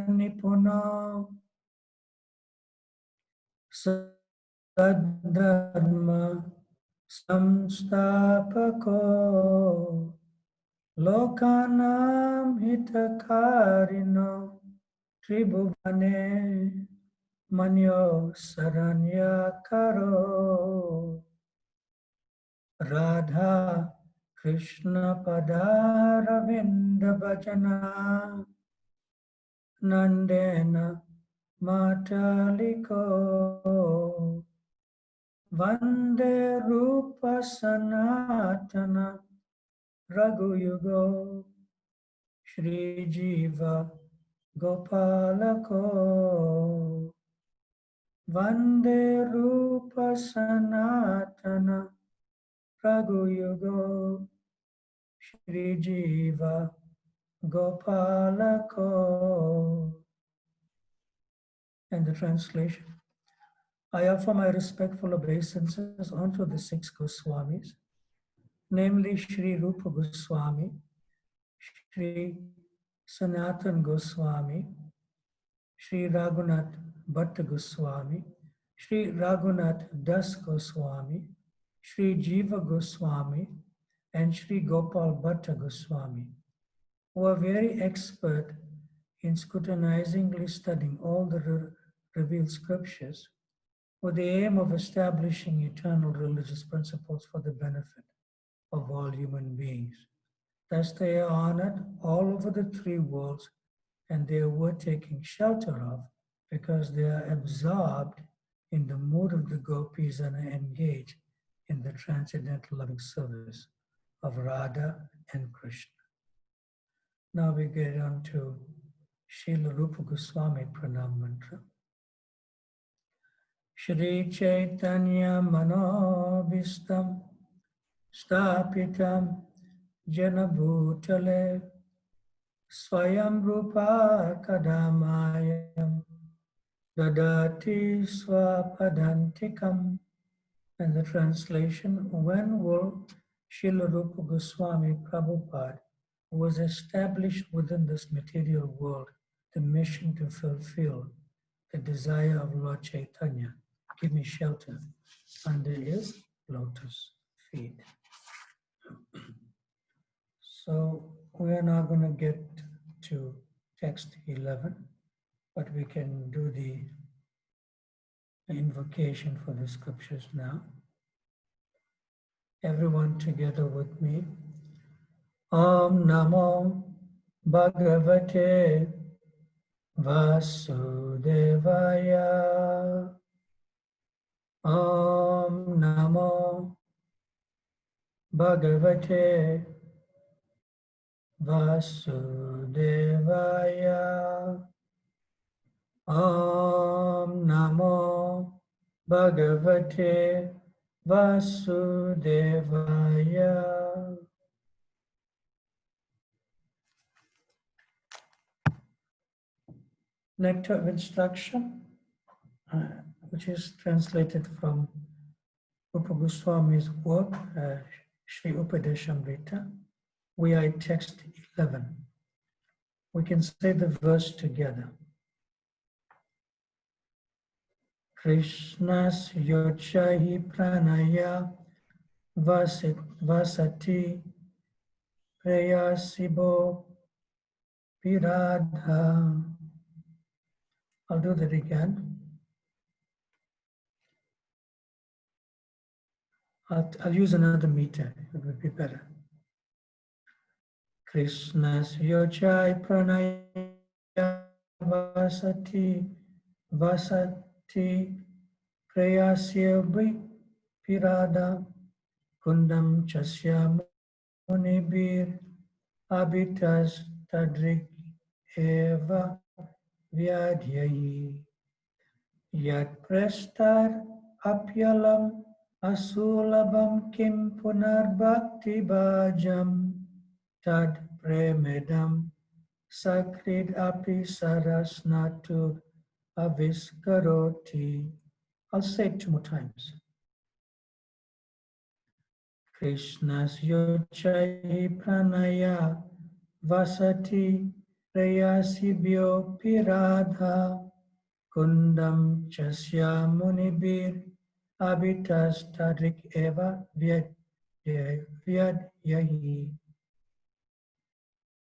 nipuna sadharma samstapako lokanam hitakarino tribhuvane manyo saranyakaro Radha Krishna Padaravinda Bhajana Nandena Mataliko Vande Rupa Sanatana Raghuyugo Shri Jiva Gopalako Vande Rupa Sanatana Raghuyugo Shri Jiva Gopalako. And the translation. I offer my respectful obeisances unto the 6 Goswamis, namely Shri Rupa Goswami, Shri Sanatan Goswami, Shri Raghunath Bhatta Goswami, Shri Raghunath Das Goswami, Shri Jiva Goswami, and Shri Gopal Bhatta Goswami, who are very expert in scrutinizingly studying all the revealed scriptures with the aim of establishing eternal religious principles for the benefit of all human beings. Thus they are honored all over the 3 worlds, and they are worth taking shelter of because they are absorbed in the mood of the gopis and are engaged in the transcendental loving service of Radha and Krishna. Now we get on to Srila Rupa Goswami Pranam Mantra. Shri Chaitanya Manobhistam Stapitam Jena Bhutale Swayam Rupa Kadamayam Dadati Swapadantikam. And the translation, when will Srila Rupa Goswami Prabhupada, who was established within this material world the mission to fulfill the desire of Lord Chaitanya, give me shelter under his lotus feet. So we are now going to get to text 11, but we can do the invocation for the scriptures now. Everyone together with me. Om Namo Bhagavate Vasudevaya. Om Namo Bhagavate Vasudevaya. Om Namo Bhagavate Vasudevaya. Nectar of instruction, which is translated from Rupa Goswami's work, Sri Upadeshamrita. We are at text 11. We can say the verse together. Krishnas yochahi pranaya vasati prayasibo piradha. I'll do that again. I'll use another meter, it would be better. Krishnas yochai pranaya vasati prayasya pirada kundam chasya munibir abitas tadrik eva vyadhyayi yat prestar apyalam asulabam kim punar bhakti bhajam tad premedam sakrid api sarasnatur aviskaroti. I'll say it 2 more times. Krishnas yochai pranaya vasati Preyasibhyo Piradha Kundam Chasya Munibir Abitas Tadrik Eva Vyadyahi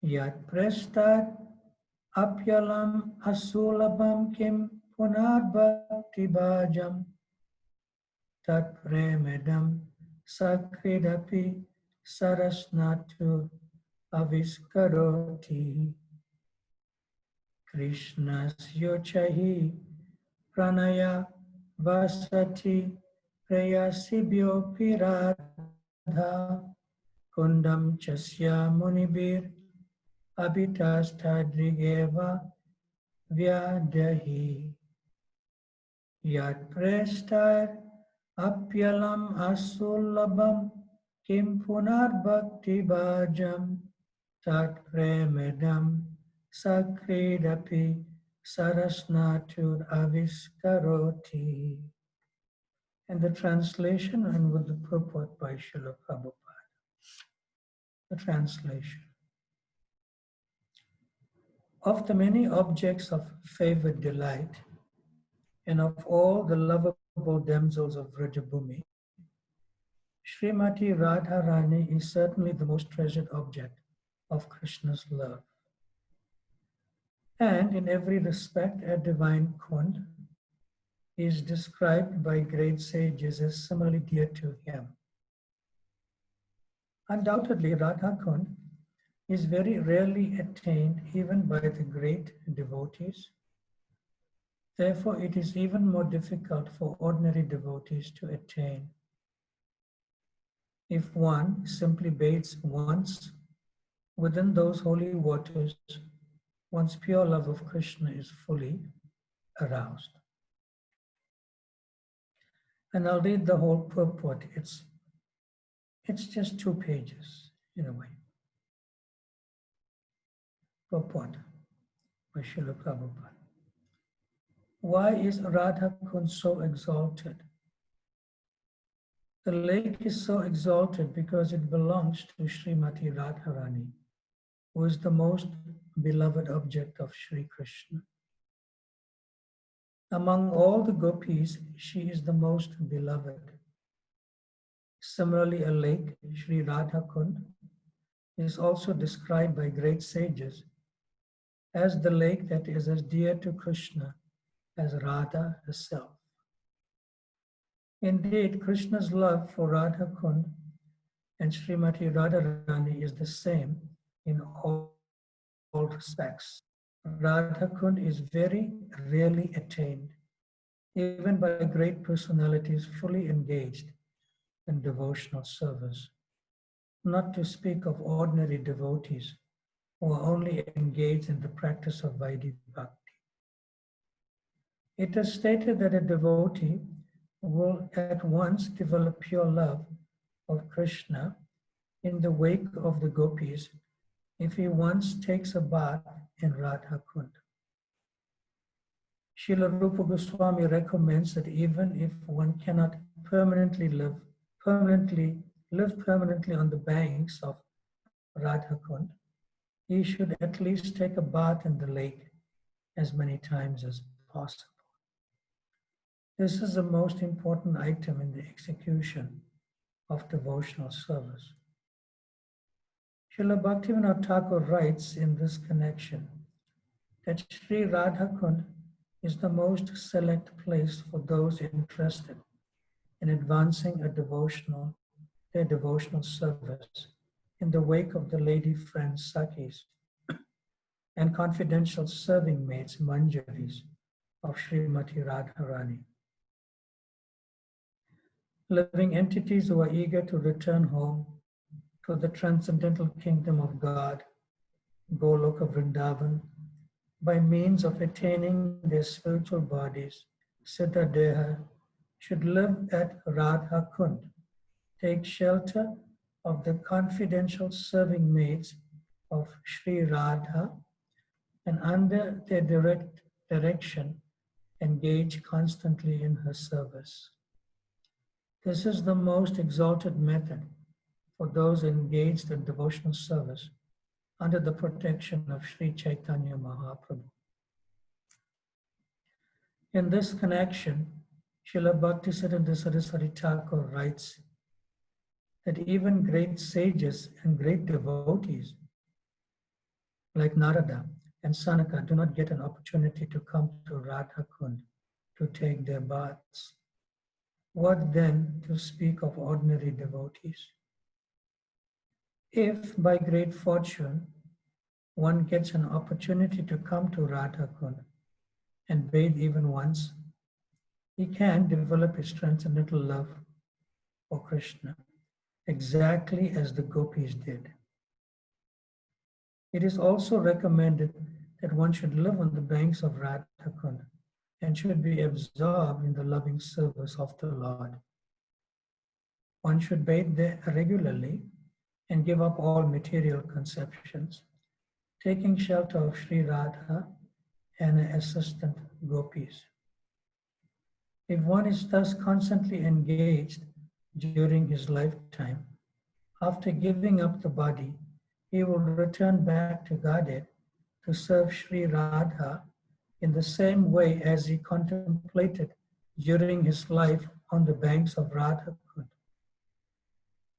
Yat Prestad Apyalam Asulabam Kim Punad Bhakti Bhajam Tat Premedam Sakridapi Sarasnatu Aviskaroti Krishnas Yochahi Pranaya Vasati Preyasibhyo Piradha Kundam Chasya Munibir Abitas Tadrigeva Vyadahi Yat Prestar Apyalam Asulabam Kim Punar Bhakti Bhajam Tat Premedam Sakridapi Sarasnatur Aviskaroti. And the translation and with the purport by Srila Prabhupada. The translation. Of the many objects of favored delight, and of all the lovable damsels of Vrajabhumi, Srimati Radharani is certainly the most treasured object of Krishna's love. And in every respect, a divine Kund is described by great sages as similarly dear to him. Undoubtedly, Radha Kund is very rarely attained even by the great devotees. Therefore, it is even more difficult for ordinary devotees to attain. If one simply bathes once within those holy waters, one's pure love of Krishna is fully aroused. And I'll read the whole purport. It's just 2 pages in a way. Purport by Srila Prabhupada. Why is Radha Kund so exalted? The lake is so exalted because it belongs to Srimati Radharani, who is the most beloved object of Sri Krishna. Among all the gopis, she is the most beloved. Similarly, a lake, Sri Radha Kund, is also described by great sages as the lake that is as dear to Krishna as Radha herself. Indeed, Krishna's love for Radha Kund and Srimati Radharani is the same in all respects. Radha Kund is very rarely attained, even by great personalities fully engaged in devotional service, not to speak of ordinary devotees who are only engaged in the practice of Vaidhi Bhakti. It is stated that a devotee will at once develop pure love of Krishna in the wake of the gopis if he once takes a bath in Radha Kund. Srila Rupa Goswami recommends that even if one cannot live permanently on the banks of Radha Kund, he should at least take a bath in the lake as many times as possible. This is the most important item in the execution of devotional service. Srila Bhaktivinoda Thakur writes in this connection that Sri Radha Kund is the most select place for those interested in advancing their devotional service in the wake of the lady friends Sakhis and confidential serving maids Manjaris of Srimati Radharani. Living entities who are eager to return home to the transcendental kingdom of God, Goloka Vrindavan, by means of attaining their spiritual bodies, Siddha Deha, should live at Radha Kund, take shelter of the confidential serving maids of Sri Radha, and under their direct direction, engage constantly in her service. This is the most exalted method for those engaged in devotional service under the protection of Sri Chaitanya Mahaprabhu. In this connection, Srila Bhaktisiddhanta Saraswati Thakur writes that even great sages and great devotees like Narada and Sanaka do not get an opportunity to come to Radha Kund to take their baths. What then to speak of ordinary devotees? If by great fortune one gets an opportunity to come to Radha Kund and bathe even once, he can develop his transcendental love for Krishna, exactly as the gopis did. It is also recommended that one should live on the banks of Radha Kund and should be absorbed in the loving service of the Lord. One should bathe there regularly and give up all material conceptions, taking shelter of Sri Radha and her assistant gopis. If one is thus constantly engaged during his lifetime, after giving up the body, he will return back to Godhead to serve Sri Radha in the same way as he contemplated during his life on the banks of Radha Kund.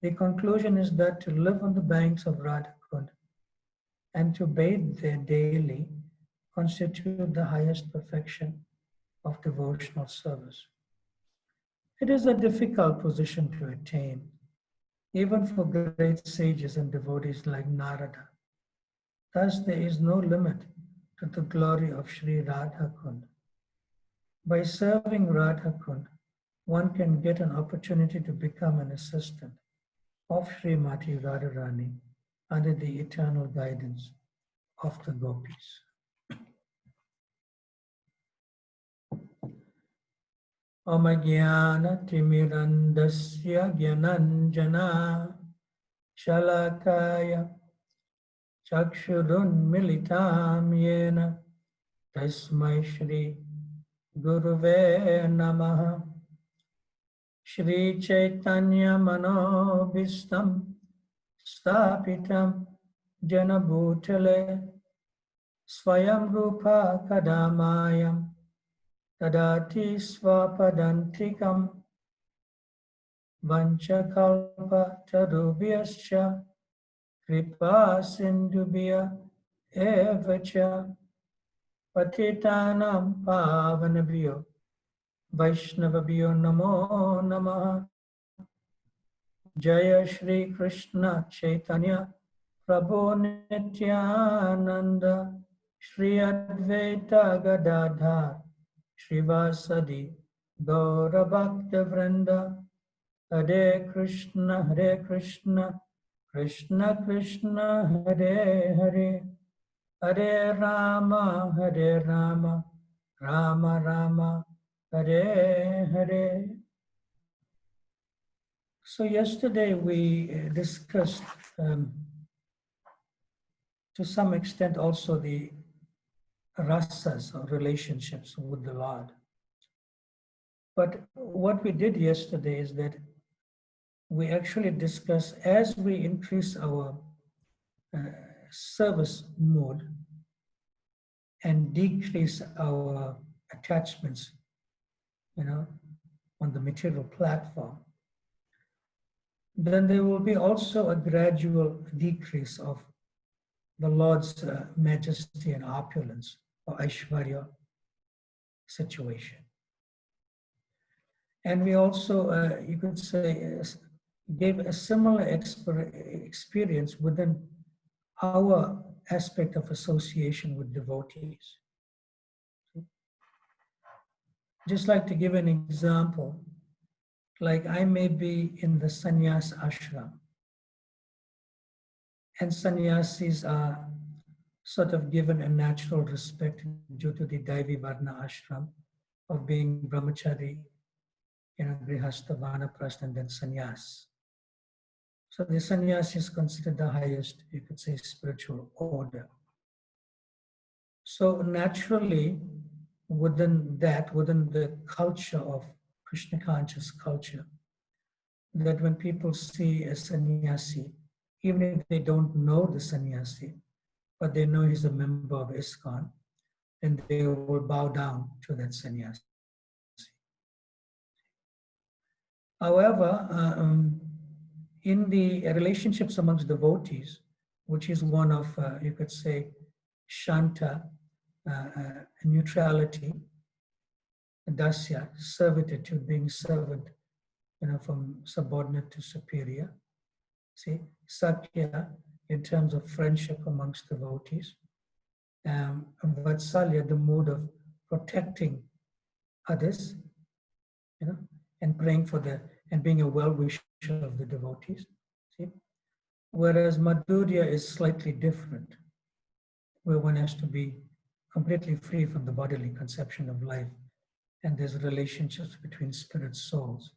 The conclusion is that to live on the banks of Radha Kund and to bathe there daily constitute the highest perfection of devotional service. It is a difficult position to attain, even for great sages and devotees like Narada. Thus, there is no limit to the glory of Sri Radha Kund. By serving Radha Kund, one can get an opportunity to become an assistant of Srimati Radharani under the eternal guidance of the gopis. Omajnana timirandasya gyananjana shalakaya chakshurun militam yena tasmai Shri Guruve namaha. Shri Chaitanya Manobhistam Stapitam Jana Bhutale Swayam Rupa Kadamayam Tadati Swapadantikam Vanchakalpa Tarubhyascha Kripa Sindhubhya Evacha Patitanam Pavanabhyo Vaishnavabhyo Namo Namaha. Jaya Shri Krishna Chaitanya Prabhu Nityananda Shri Advaita Gadadhar Shrivasadi Gaura Bhakta Vrinda. Hare Krishna Krishna Krishna Hare Hare, Hare Rama Rama Rama Hare Hare. So yesterday we discussed to some extent also the rasas or relationships with the Lord. But what we did yesterday is that we actually discussed, as we increase our service mode and decrease our attachments, on the material platform, then there will be also a gradual decrease of the Lord's majesty and opulence, or Aishwarya situation. And we also, you could say, gave a similar experience within our aspect of association with devotees. Just like to give an example, like I may be in the sannyas ashram, and sannyasis are sort of given a natural respect due to the Daivi Varna ashram of being brahmachari, grihastha, vanaprastha, and then sannyas. So the sannyas is considered the highest, you could say, spiritual order. So naturally, within the culture of Krishna conscious culture, that when people see a sannyasi, even if they don't know the sannyasi, but they know he's a member of ISKCON, then they will bow down to that sannyasi. However, in the relationships amongst devotees, which is one of, you could say, Shanta, neutrality, Dasya, servitude, being servant, from subordinate to superior. See, Sakya, in terms of friendship amongst devotees. And Vatsalya, the mode of protecting others, and praying for and being a well-wisher of the devotees. See? Whereas Madhurya is slightly different, where one has to be completely free from the bodily conception of life, and there's relationships between spirit souls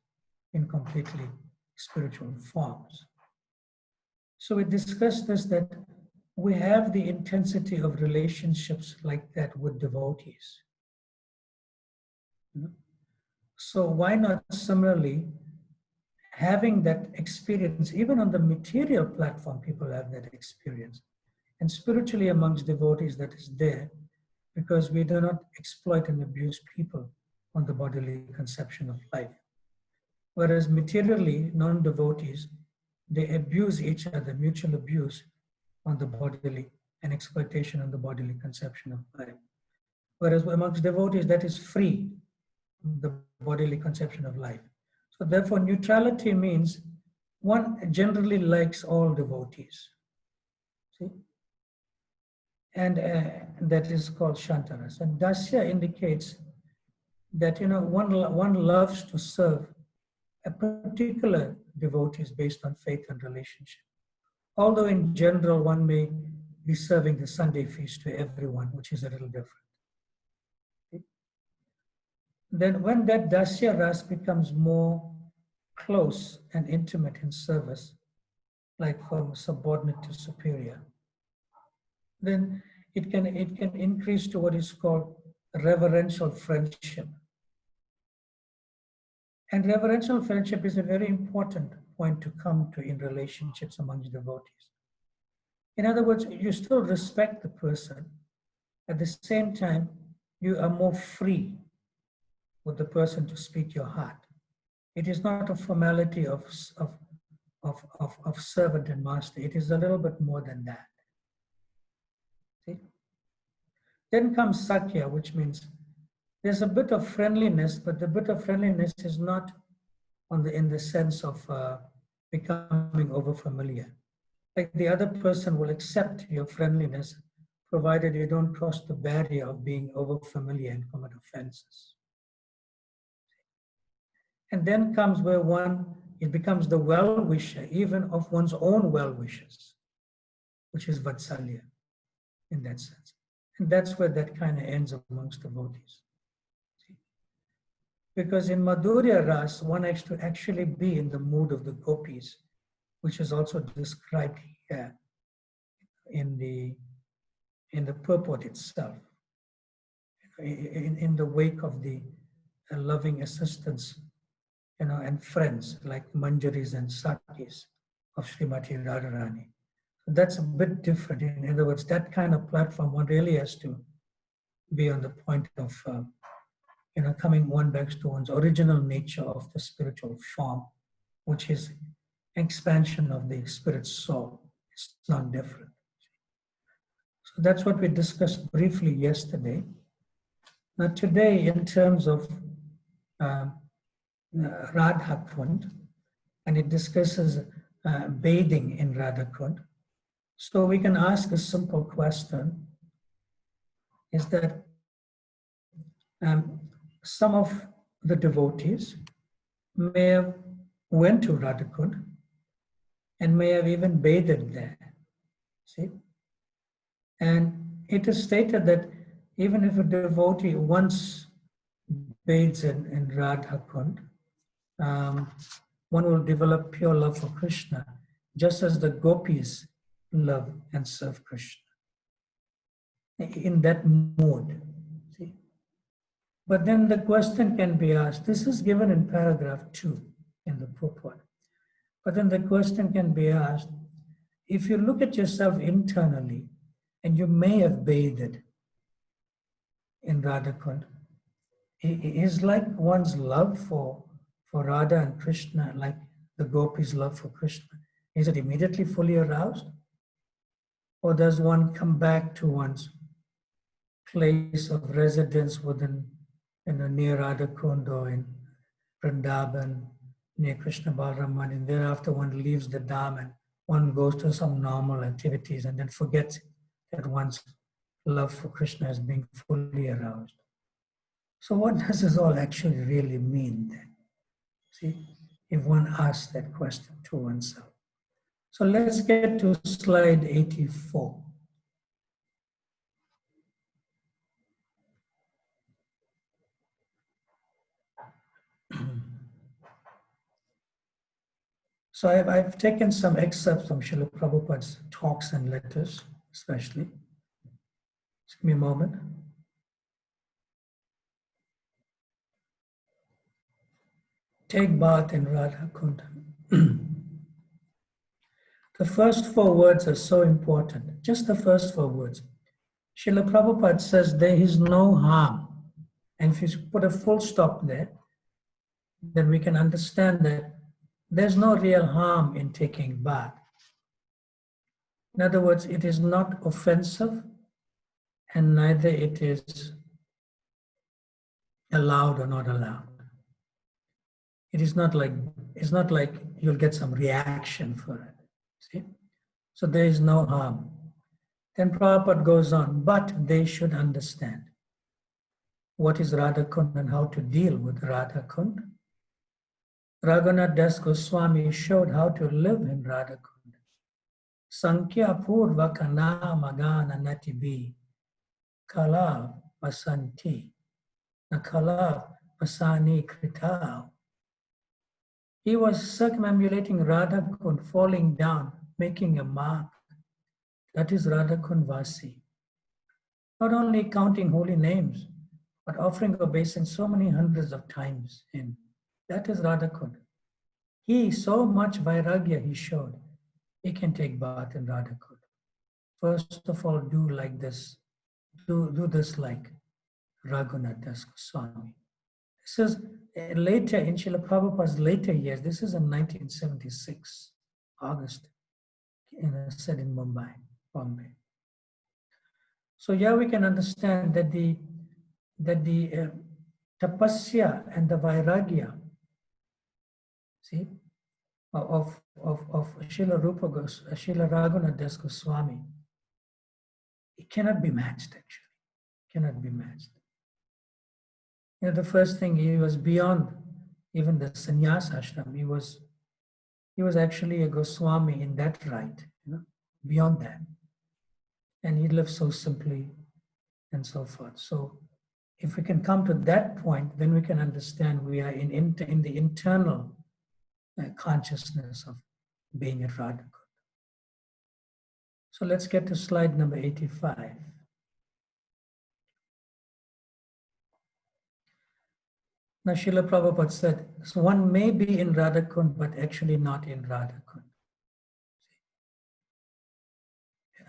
in completely spiritual forms. So we discussed this, that we have the intensity of relationships like that with devotees. So why not similarly having that experience, even on the material platform, people have that experience. And spiritually amongst devotees that is there, because we do not exploit and abuse people on the bodily conception of life. Whereas materially, non-devotees, they abuse each other, mutual abuse on the bodily and exploitation on the bodily conception of life. Whereas amongst devotees, that is free, the bodily conception of life. So therefore, neutrality means one generally likes all devotees. See? And that is called Shantaras. And Dasya indicates that one loves to serve a particular devotees based on faith and relationship. Although in general, one may be serving the Sunday feast to everyone, which is a little different. Okay? Then when that Dasya Ras becomes more close and intimate in service, like from subordinate to superior, then it can increase to what is called reverential friendship. And reverential friendship is a very important point to come to in relationships among devotees. In other words, you still respect the person. At the same time, you are more free with the person to speak your heart. It is not a formality of servant and master. It is a little bit more than that. See? Then comes Sakya, which means there's a bit of friendliness, but the bit of friendliness is not in the sense of becoming over-familiar. Like the other person will accept your friendliness, provided you don't cross the barrier of being over-familiar and commit offenses. And then comes where it becomes the well-wisher, even of one's own well-wishers, which is Vatsalya in that sense. And that's where that kind of ends amongst devotees. Because in Madhurya Ras, one has to actually be in the mood of the gopis, which is also described here in the purport itself. In the wake of the loving assistants, and friends like Manjaris and Sakis of Srimati Radharani. So that's a bit different. In other words, that kind of platform, one really has to be on the point of coming one back to one's original nature of the spiritual form, which is expansion of the spirit soul. It's not different. So that's what we discussed briefly yesterday. Now today, in terms of Radha Kund, and it discusses bathing in Radha Kund. So we can ask a simple question, is that some of the devotees may have went to Radha Kund and may have even bathed there, see? And it is stated that even if a devotee once bathes in Radha Kund, one will develop pure love for Krishna, just as the gopis love and serve Krishna. In that mode. See? But then the question can be asked, this is given in paragraph 2 in the purport. But then the question can be asked, if you look at yourself internally and you may have bathed in Radha Kund. Is like one's love for Radha and Krishna, like the gopis' love for Krishna, is it immediately fully aroused? Or does one come back to one's place of residence within, near Radha Kund or in Vrindavan, near Krishna Balaram, and thereafter one leaves the dham and one goes to some normal activities and then forgets that one's love for Krishna is being fully aroused. So what does this all actually really mean then? See, if one asks that question to oneself. So let's get to slide 84. So I've taken some excerpts from Srila Prabhupada's talks and letters, especially. Just give me a moment. Take bath in Radha Kund. The first 4 words are so important, just the first 4 words. Srila Prabhupada says there is no harm. And if you put a full stop there, then we can understand that there's no real harm in taking bath. In other words, it is not offensive and neither it is allowed or not allowed. It's not like you'll get some reaction for it. See? So there is no harm. Then Prabhupada goes on, but they should understand what is Radha Kund and how to deal with Radha Kund. Raghunath Das Goswami showed how to live in Radha Kund. Sankhya purvaka namagana natibi kala vasanti nakala vasani kritao. He was circumambulating Radha Kund, falling down, making a mark. That is Radha Kund Vasi. Not only counting holy names, but offering obeisance so many hundreds of times in. That is Radha Kund. He, so much vairagya he showed, he can take bath in Radha Kund. First of all, do like this. Do this like Raghunath Das Goswami. This is later in Srila Prabhupada's later years. This is in 1976, August, said in Bombay. So here we can understand that the tapasya and the vairagya, see, of Srila Raghunath Das Goswami, it cannot be matched actually. Cannot be matched. You know, the first thing, he was beyond even the sannyas ashram. He was actually a Goswami in that right, beyond that. And he lived so simply and so forth. So if we can come to that point, then we can understand we are in the internal consciousness of being at Radha Kund. So let's get to slide number 85. Now Srila Prabhupada said, so one may be in Radha Kund, but actually not in Radha Kund.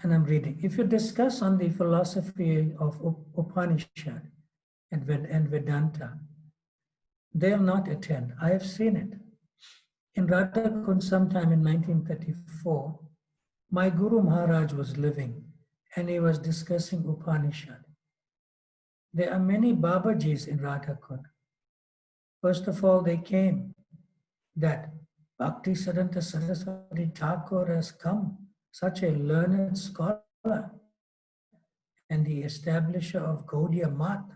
And I'm reading. If you discuss on the philosophy of Upanishad and Vedanta, they'll not attend. I have seen it. In Radha Kund sometime in 1934, my Guru Maharaj was living and he was discussing Upanishad. There are many Babajis in Radha Kund. First of all, they came that Bhakti Siddhanta Saraswati Thakur has come, such a learned scholar and the establisher of Gaudiya Math.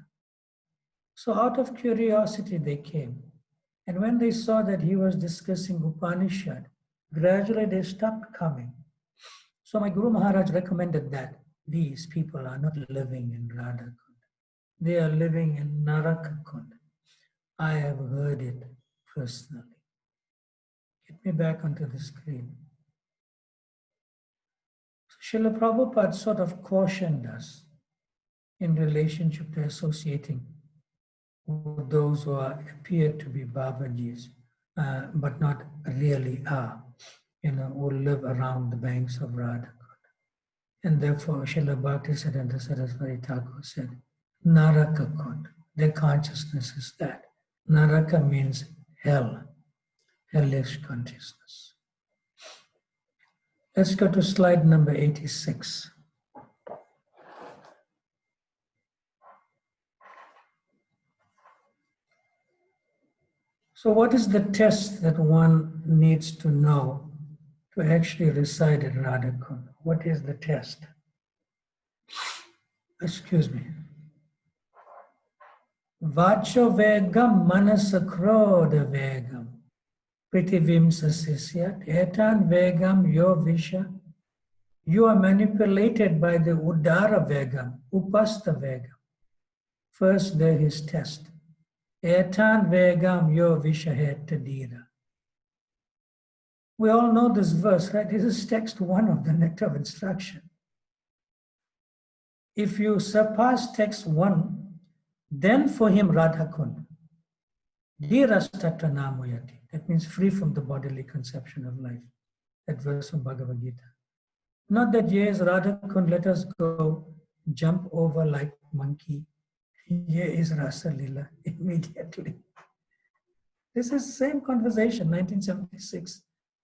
So out of curiosity they came. And when they saw that he was discussing Upanishad, gradually they stopped coming. So my Guru Maharaj recommended that these people are not living in Radha Kund. They are living in Naraka Kund. I have heard it personally. Get me back onto the screen. So Srila Prabhupada sort of cautioned us in relationship to associating with those who appear to be Babajis, but not really are, who live around the banks of Radha Kund. And therefore, Srila Bhaktisiddhanta Saraswati Thakur said, Naraka Kund, their consciousness is that. Naraka means hell, hellish consciousness. Let's go to slide number 86. So what is the test that one needs to know to actually reside in Radhakund? What is the test? Excuse me. Vacho vegam manasa krodha vegam pritivim sasisyat etan vegam yo visha. You are manipulated by the udara vegam, upasta vegam. First there is test. Etan vegam yo vishahet tadira. We all know this verse, right? This is text 1 of the Nectar of Instruction. If you surpass text 1, then for him Radhakund. Dhirastatra namoyati. That means free from the bodily conception of life. That verse from Bhagavad Gita. Not that, yes, Radhakund, let us go jump over like monkey. Here is Rasa Lila immediately. This is the same conversation, 1976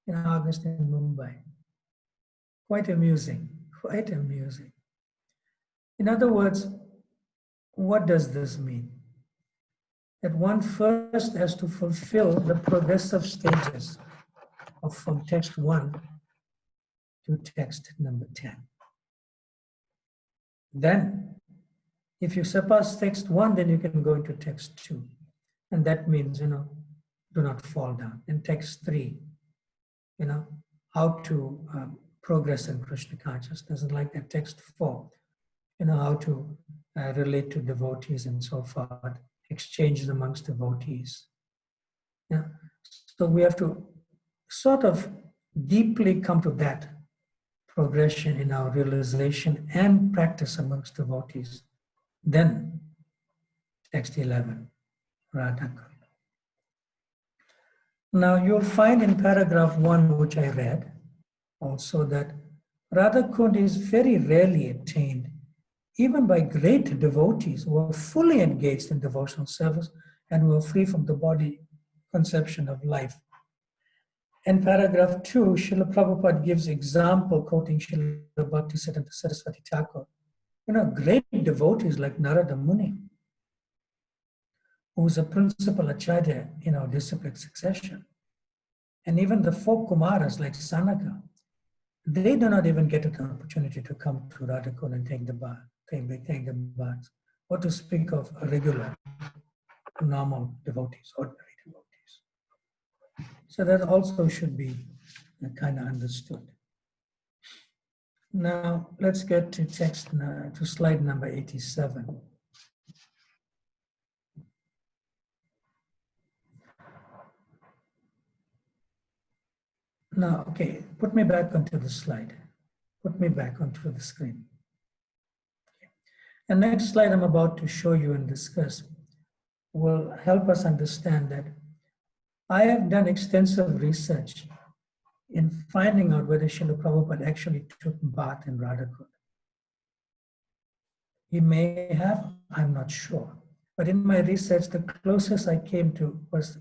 in August in Mumbai. Quite amusing, quite amusing. In other words, what does this mean? That one first has to fulfill the progressive stages of from text 1 to text number 10. Then, if you surpass text 1, then you can go into text 2. And that means, do not fall down. In text 3, how to progress in Krishna consciousness. And like that, text 4, how to relate to devotees and so forth, exchanges amongst devotees. Yeah. So we have to sort of deeply come to that progression in our realization and practice amongst devotees. Then, text 11, Radhakund. Now you'll find in paragraph 1, which I read, also that Radhakund is very rarely attained, even by great devotees who are fully engaged in devotional service and who are free from the body conception of life. In paragraph 2, Srila Prabhupada gives example, quoting Srila Bhaktisiddhanta Saraswati Thakur. Great devotees like Narada Muni, who is a principal acharya in our disciplic succession. And even the four Kumaras like Sanaka, they do not even get an opportunity to come to Radhakund and take the bath. Take the baths. What to speak of regular, normal devotees, ordinary devotees. So that also should be kind of understood. Now let's get to to slide number 87. Now, okay, put me back onto the slide. Put me back onto the screen. Okay. The next slide I'm about to show you and discuss will help us understand that I have done extensive research in finding out whether Srila Prabhupada actually took bath in Radhakund. He may have, I'm not sure. But in my research, the closest I came to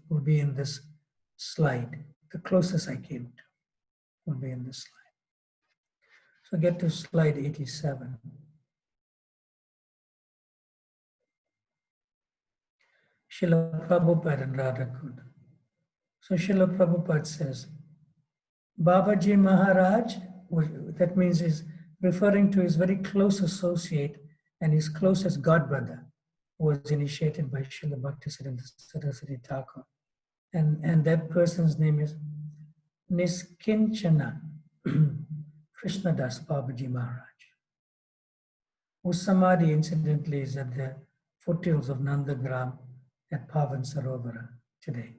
will be in this slide. The closest I came to will be in this slide. So get to slide 87. Srila Prabhupada and Radhakund. So Srila Prabhupada says, Babaji Maharaj, that means is referring to his very close associate and his closest godbrother, who was initiated by Srila Bhaktisiddhanta Saraswati Thakur. And that person's name is Niskinchana Krishnadas Babaji Maharaj, whose samadhi incidentally is at the foothills of Nandagram at Pavan Sarovara today.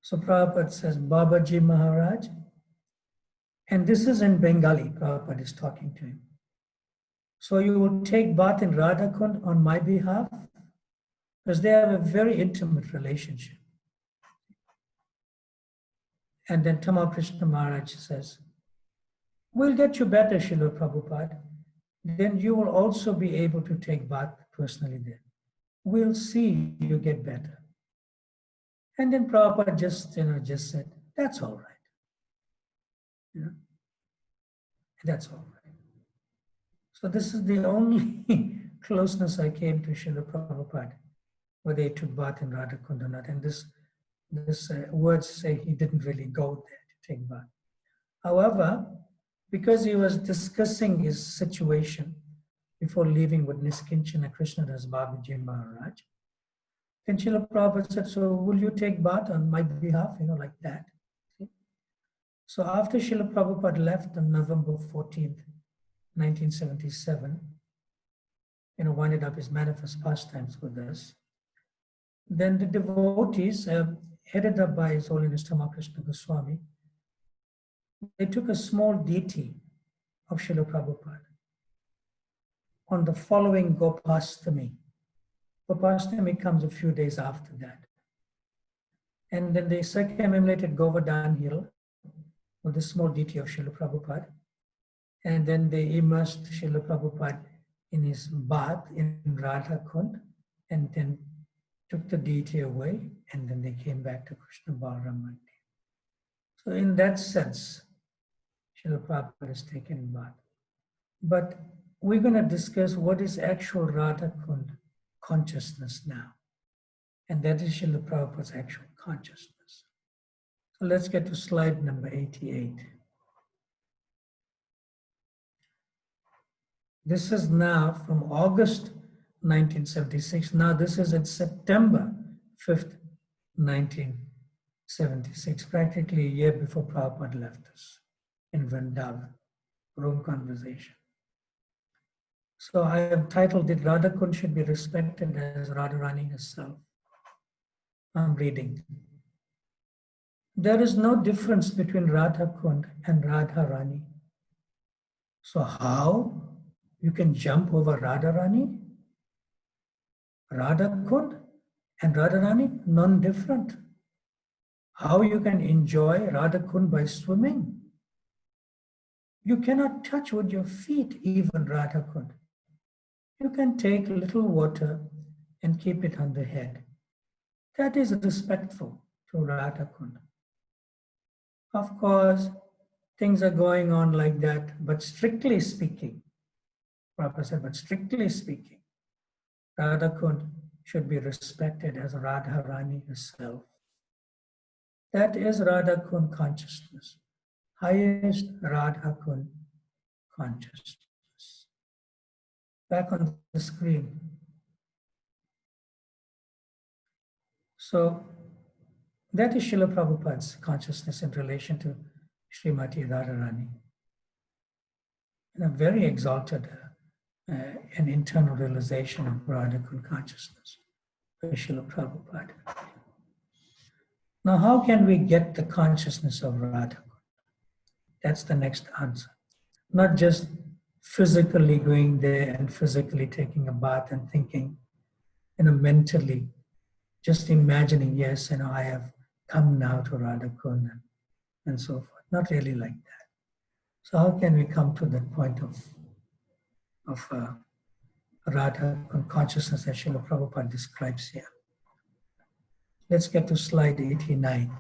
So Prabhupada says, Babaji Maharaj, and this is in Bengali, Prabhupada is talking to him. So you will take bath in Radhakund on my behalf? Because they have a very intimate relationship. And then Tamal Krishna Maharaj says, We'll get you better, Srila Prabhupada. Then you will also be able to take bath personally there. We'll see you get better. And then Prabhupada just said, that's all right. That's all right. So this is the only closeness I came to Srila Prabhupada, whether he took bath in Radhakund or not. And this words say he didn't really go there to take bath. However, because he was discussing his situation before leaving with Niskinchana Krishnadas Babaji Maharaj, then Srila Prabhupada said, so will you take bath on my behalf, like that. So after Srila Prabhupada left on November 14th, 1977, winded up his manifest pastimes with us, then the devotees, headed up by His Holiness Ramakrishna Goswami, they took a small deity of Srila Prabhupada on the following Gopastami. Gopastami comes a few days after that. And then they circumambulated Govardhan Hill with the small deity of Srila Prabhupada. And then they immersed Srila Prabhupada in his bath in Radhakund, and then took the deity away, and then they came back to Krishna Balaram Mandir. So in that sense, Srila Prabhupada is taken bath. But we're going to discuss what is actual Radhakund consciousness now. And that is Srila Prabhupada's actual consciousness. So let's get to slide number 88. This is now from August 1976. Now this is in September 5th, 1976, practically a year before Prabhupada left us in Vrindavan, room conversation. So I have titled it, Radhakund should be respected as Radharani herself. I'm reading. There is no difference between Radhakund and Radharani. So how you can jump over Radharani? Radhakund and Radharani, non-different. How you can enjoy Radhakund by swimming? You cannot touch with your feet even Radhakund. You can take a little water and keep it on the head. That is respectful to Radhakund. Of course, things are going on like that, but strictly speaking, Prabhupada said, but strictly speaking, Radhakund should be respected as Radharani herself. That is Radhakund consciousness, highest Radhakund consciousness. Back on the screen. So that is Srila Prabhupada's consciousness in relation to Srimati Radharani. And a very exalted and internal realization of Radhakund consciousness by Srila Prabhupada. Now, how can we get the consciousness of Radhakund? That's the next answer. Not just physically going there and physically taking a bath and thinking, mentally, just imagining, yes, I have come now to Radhakund and so forth. Not really like that. So how can we come to that point of Radhakund consciousness that Srila Prabhupada describes here? Let's get to slide 89.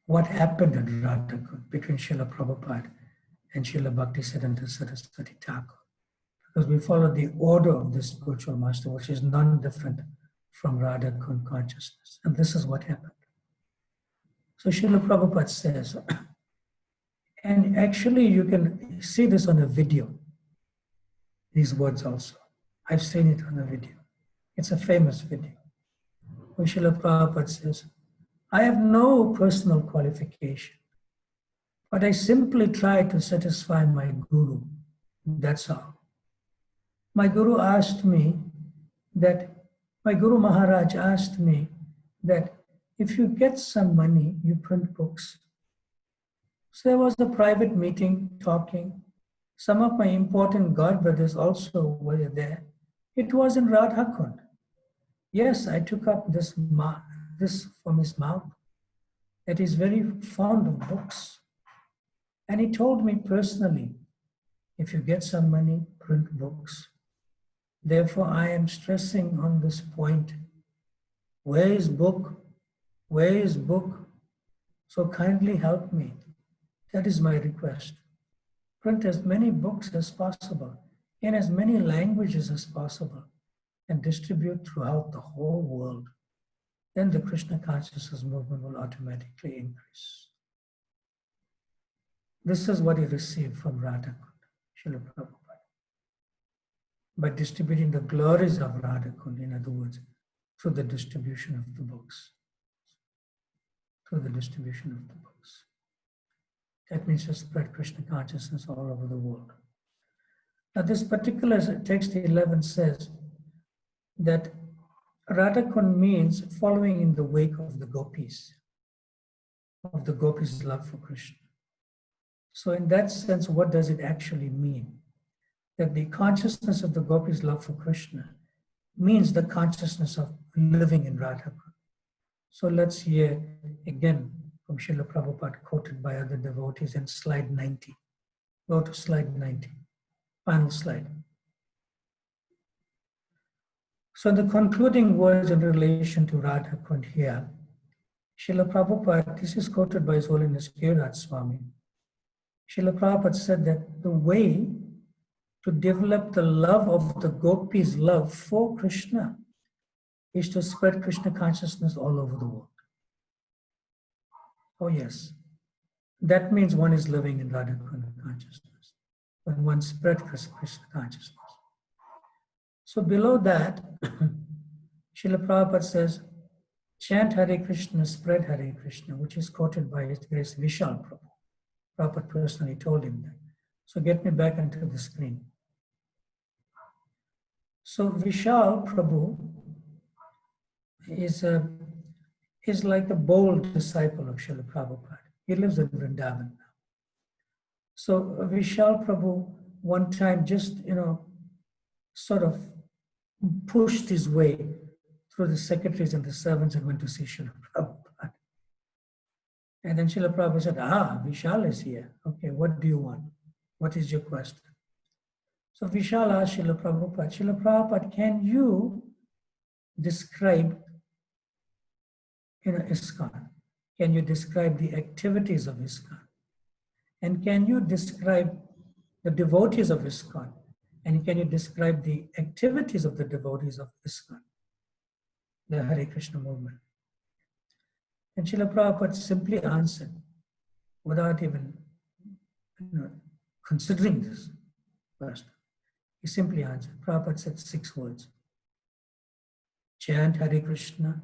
What happened at Radhakund between Srila Prabhupada and Srila Bhaktisiddhanta Saraswati Thakur? Because we follow the order of the spiritual master, which is non-different from Radhakund consciousness. And this is what happened. So Srila Prabhupada says, and actually you can see this on a video, these words also. I've seen it on a video. It's a famous video. Where Srila Prabhupada says, I have no personal qualification, but I simply try to satisfy my Guru. That's all. My Guru asked me that, my Guru Maharaj asked me that if you get some money, you print books. So there was a private meeting talking. Some of my important god brothers also were there. It was in Radhakund. Yes, I took up this from his mouth. that he's very fond of books. And he told me personally, if you get some money, print books. Therefore, I am stressing on this point. Where is book? Where is book? So kindly help me. That is my request. Print as many books as possible in as many languages as possible and distribute throughout the whole world. Then the Krishna consciousness movement will automatically increase. This is what he received from Radha Kund, Srila Prabhupada. By distributing the glories of Radha Kund, in other words, through the distribution of the books. Through the distribution of the books. That means to spread Krishna consciousness all over the world. Now this particular text 11 says that Radha Kund means following in the wake of the gopis love for Krishna. So in that sense, what does it actually mean? That the consciousness of the gopis love for Krishna means the consciousness of living in Radha Kund. So let's hear again from Srila Prabhupada, quoted by other devotees in slide 90. Go to slide 90, final slide. So the concluding words in relation to Radha Kund here, Srila Prabhupada, this is quoted by His Holiness Giriraj Swami. Srila Prabhupada said that the way to develop the love of the gopis' love for Krishna is to spread Krishna consciousness all over the world. Oh yes, that means one is living in Radha Kund consciousness, when one spread Krishna consciousness. So below that, Srila Prabhupada says, chant Hare Krishna, spread Hare Krishna, which is quoted by His Grace Vishal Prabhu. Prabhupada personally told him that. So get me back onto the screen. So Vishal Prabhu is like a bold disciple of Srila Prabhupada. He lives in Vrindavan now. So Vishal Prabhu one time just, sort of pushed his way through the secretaries and the servants and went to see Srila Prabhupada. And then Srila Prabhupada said, Vishal is here. Okay, what do you want? What is your question? So Vishal asked Srila Prabhupada, can you describe ISKCON? Can you describe the activities of ISKCON? And can you describe the devotees of ISKCON? And can you describe the activities of the devotees of ISKCON, the Hare Krishna movement? And Srila Prabhupada simply answered, without even considering this question. He simply answered. Prabhupada said 6 words. Chant Hare Krishna,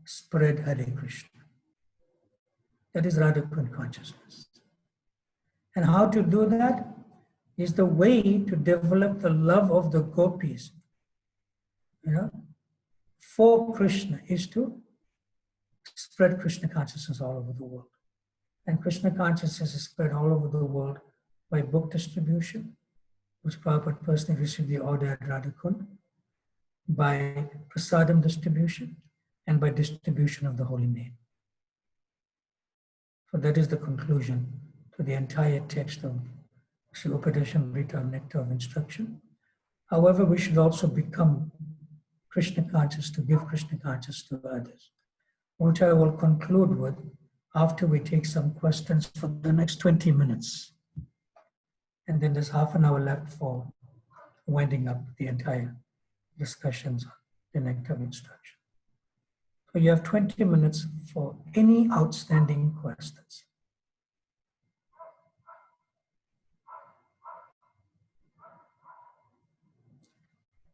spread Hare Krishna. That is Radha Kund consciousness. And how to do that is the way to develop the love of the gopis, for Krishna, is to spread Krishna consciousness all over the world. And Krishna consciousness is spread all over the world by book distribution, which Prabhupada personally received the order at Radha Kund, by prasadam distribution, and by distribution of the holy name. So that is the conclusion to the entire text of Sri Upadeshamrita, Nectar of Instruction. However, we should also become Krishna conscious to give Krishna conscious to others, which I will conclude with after we take some questions for the next 20 minutes. And then there's half an hour left for winding up the entire discussions on the Nectar of Instruction. So you have 20 minutes for any outstanding questions.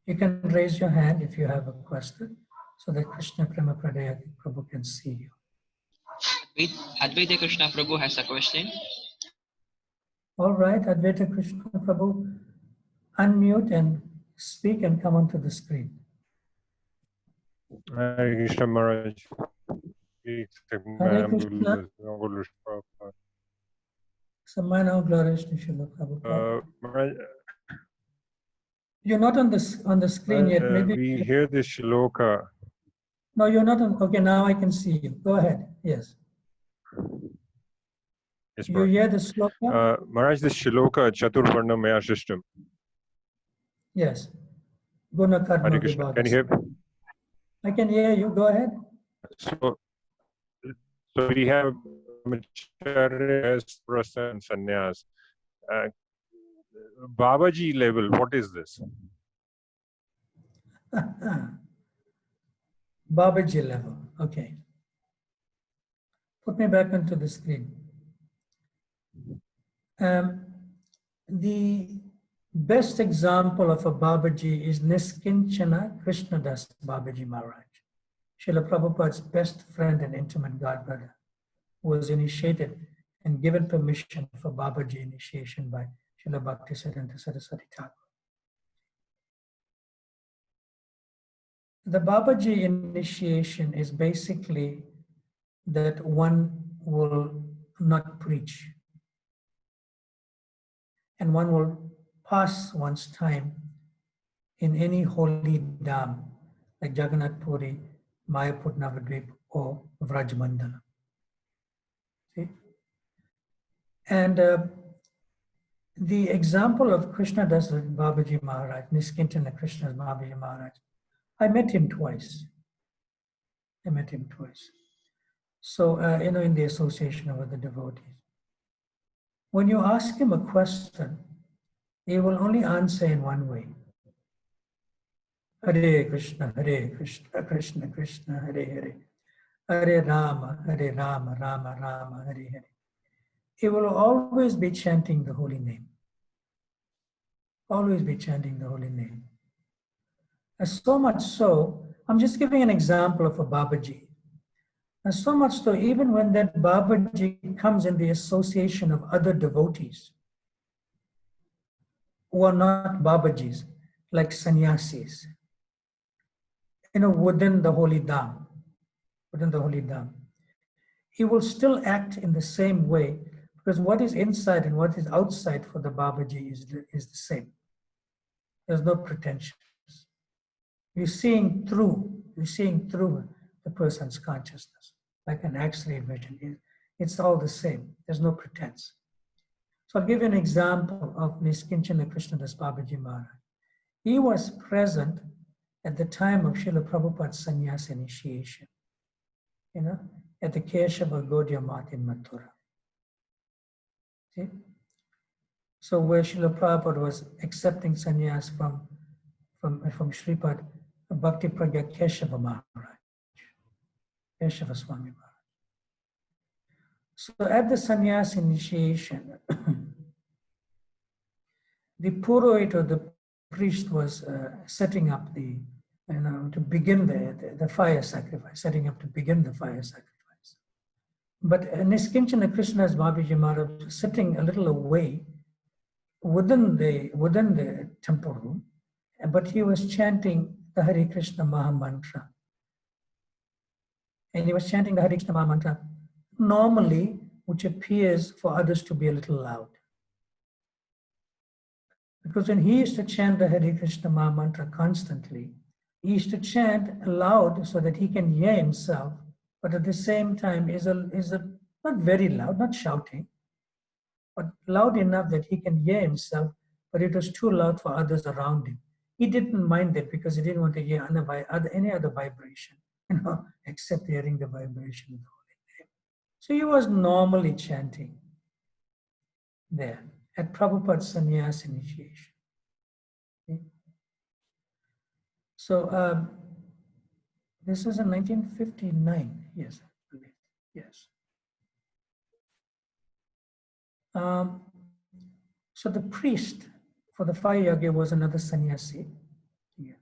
You can raise your hand if you have a question, so that Krishna Prema Pradaya Prabhu can see you. Advaita Krishna Prabhu has a question. All right, Advaita Krishna Prabhu, unmute and speak and come onto the screen. Hare Krishna Maharaj. Hare Krishna. Samana Glories to Srila Prabhupada. You're not on the screen yet. Maybe we hear this shloka. No, you're not on. Okay, now I can see you. Go ahead. Yes. Yes, You hear the sloka? Maharaj, this Shloka Chaturvarna Maya system. Yes. Guna karma Hare Krishna. Can you vibhagas. hear? I can hear you. Go ahead. So we have Brahmacharya, Prastha, and Sannyas. Babaji level, what is this? Babaji level. Okay. Put me back onto the screen. The best example of a Babaji is Niskinchana Krishnadas Babaji Maharaj, Srila Prabhupada's best friend and intimate godbrother, who was initiated and given permission for Babaji initiation by Srila Bhaktisiddhanta Saraswati Thakur. The Babaji initiation is basically that one will not preach and one will pass one's time in any holy dham like Jagannath Puri, Mayapur Navadvip, or Vrajmandala. See? And the example of Krishna Das Babaji Maharaj, Niskintana Krishna Babaji Maharaj, I met him twice. So, in the association of other devotees. When you ask him a question, he will only answer in one way. Hare Krishna, Krishna Krishna, Hare Hare. Hare Rama, Rama Rama, Hare Hare. He will always be chanting the holy name. Always be chanting the holy name. And so much so, I'm just giving an example of a Babaji. And so much so, even when that Babaji comes in the association of other devotees who are not Babajis, like sannyasis, within the holy dham, he will still act in the same way, because what is inside and what is outside for the Babaji is the same. There's no pretensions. You're seeing through the person's consciousness, like an X-ray vision. It's all the same. There's no pretense. So I'll give you an example of Niskinchana Krishnadas Babaji Maharaj. He was present at the time of Srila Prabhupada's sannyas initiation, at the Keshava Gaudiya Math in Mathura. See? So where Srila Prabhupada was accepting sannyas from Sripad Bhakti Pragya Keshava Maharaj, Keshava Swami Maharaj. So at the sannyas initiation, the Purohit or the priest was setting up to begin the fire sacrifice, to begin the fire sacrifice. But Niskinchana Krishnadas Babaji Maharaj was sitting a little away within the temple room, but he was chanting the Hare Krishna Maha Mantra. And he was chanting the Hare Krishna Maha Mantra normally, which appears for others to be a little loud. Because when he used to chant the Hare Krishna Maha Mantra constantly, he used to chant loud so that he can hear himself, but at the same time is not very loud, not shouting, but loud enough that he can hear himself, but it was too loud for others around him. He didn't mind that because he didn't want to hear any other vibration, except hearing the vibration of the holy name. So he was normally chanting there at Prabhupada's sannyas initiation. Okay. So this is in 1959, yes, I believe, yes. So the priest for the fire yagya was another sannyasi. Yeah.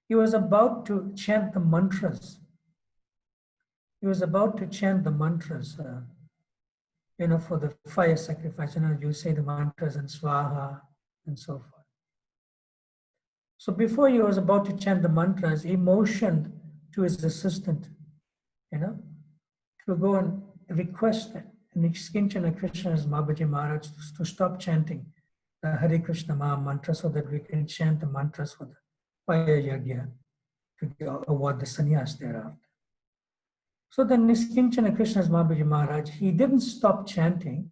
He was about to chant the mantras. For the fire sacrifice. You say the mantras and swaha and so forth. So before he was about to chant the mantras, he motioned to his assistant, to go and request Niskinchana Krishnadas Babaji Maharaj to stop chanting the Hare Krishna Maha Mantra so that we can chant the mantras for the fire yagya to award the sannyas thereafter. So then Niskinchana Krishnadas Babaji Maharaj, he didn't stop chanting,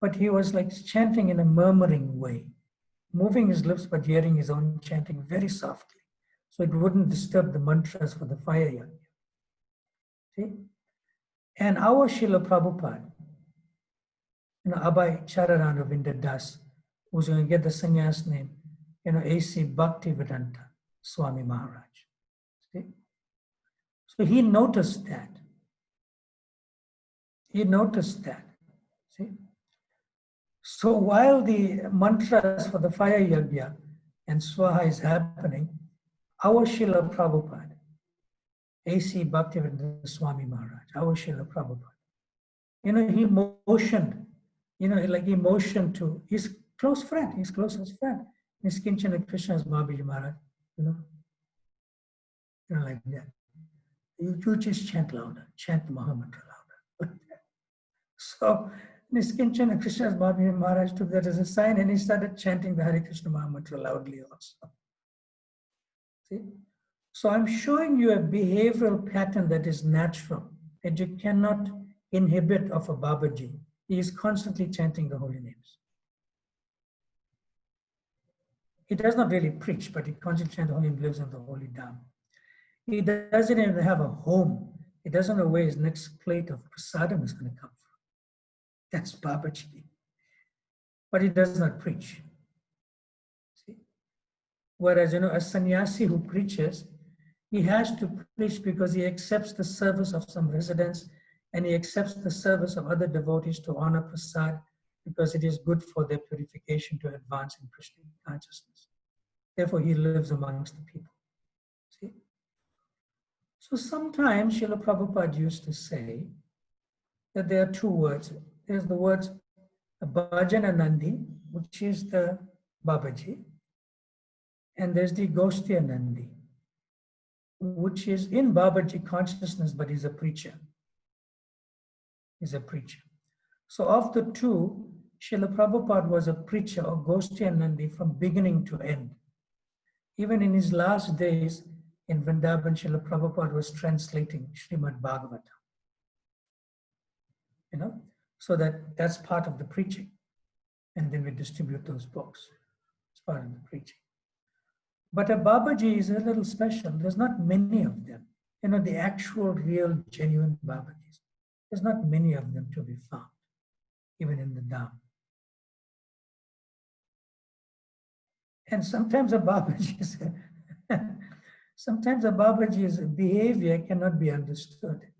but he was like chanting in a murmuring way, moving his lips but hearing his own chanting very softly, so it wouldn't disturb the mantras for the fire yajna. See? And our Srila Prabhupada, Abhay Charana Ravinda Das, who's going to get the sannyas name, A.C. Bhaktivedanta Swami Maharaj. See? So he noticed that. He noticed that. See? So while the mantras for the fire yajna and swaha is happening, our Srila Prabhupada, A.C. Bhaktivedanta Swami Maharaj, our Srila Prabhupada, he motioned, like he motioned to his close friend, his closest friend, Niskinchana Krishnadas Babaji Maharaj, like that. You just chant louder, chant the Mahamantra louder. So Niskinchana Krishnadas Babaji Maharaj took that as a sign and he started chanting the Hare Krishna Mahamantra loudly also. See? So I'm showing you a behavioral pattern that is natural, that you cannot inhibit of a Babaji. He is constantly chanting the holy names. He does not really preach, but he constantly chants the holy names, lives in the holy Dham. He doesn't even have a home. He doesn't know where his next plate of prasadam is going to come from. That's Babaji. But he does not preach. See? Whereas, a sannyasi who preaches, he has to preach because he accepts the service of some residents and he accepts the service of other devotees to honor prasad because it is good for their purification to advance in Krishna consciousness. Therefore, he lives amongst the people. See? So sometimes Srila Prabhupada used to say that there are two words. There's the words Bhajana Nandi, which is the Babaji, and there's the Goshtya Nandi, which is in Babaji consciousness, but he's a preacher. He's a preacher. So of the two, Srila Prabhupada was a preacher or Goshtya Nandi from beginning to end. Even in his last days in Vrindavan, Srila Prabhupada was translating Srimad Bhagavatam. So that's part of the preaching. And then we distribute those books. It's part of the preaching. But a Babaji is a little special. There's not many of them. The actual, real, genuine Babajis. There's not many of them to be found, even in the Dham. And sometimes a Babaji's behavior cannot be understood.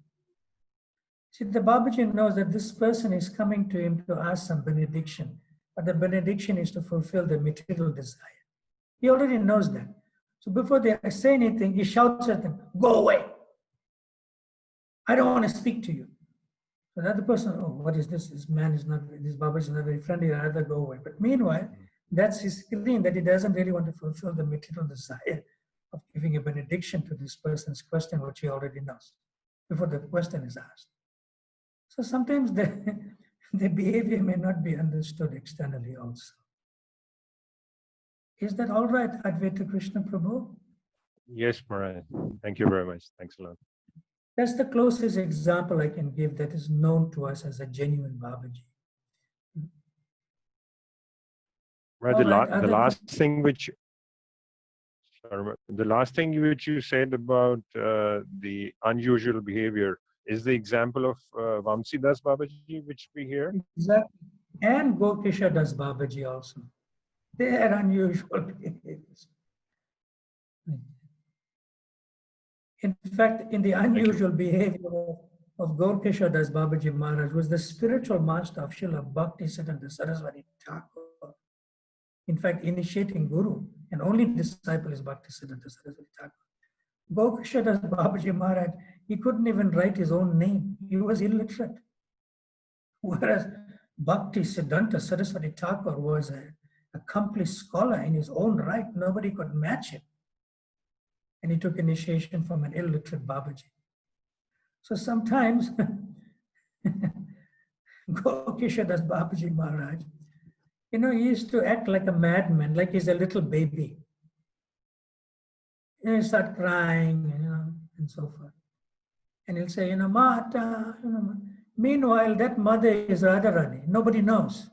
See, the Babaji knows that this person is coming to him to ask some benediction, but the benediction is to fulfill the material desire. He already knows that. So before they say anything, he shouts at them, "Go away. I don't want to speak to you." So the other person, "Oh, what is this? This Babaji is not very friendly, I'd rather go away." But meanwhile, that's his screen that he doesn't really want to fulfill the material desire of giving a benediction to this person's question, which he already knows, before the question is asked. So sometimes the behavior may not be understood externally also. Is that all right, Advaita Krishna Prabhu? Yes, Maharaj. Thank you very much. Thanks a lot. That's the closest example I can give that is known to us as a genuine Babaji. Right, the last thing which you said about the unusual behavior is the example of Vamsidas Babaji, which we hear. Exactly. And Gokisha Das Babaji also. They are unusual behaviors. In fact, in the unusual behavior of Gaurkishore Das Babaji Maharaj was the spiritual master of Srila Bhaktisiddhanta Saraswati Thakur. In fact, initiating Guru, and only disciple is Bhaktisiddhanta Saraswati Thakur. Gaurkishore Das Babaji Maharaj, he couldn't even write his own name. He was illiterate. Whereas Bhaktisiddhanta Saraswati Thakur was an accomplished scholar in his own right. Nobody could match him. And he took initiation from an illiterate Babaji. So sometimes Gaurkishore Das Babaji Maharaj, he used to act like a madman, like he's a little baby. He start crying, and so forth. And he'll say, Mata, Meanwhile, that mother is Radharani. Nobody knows,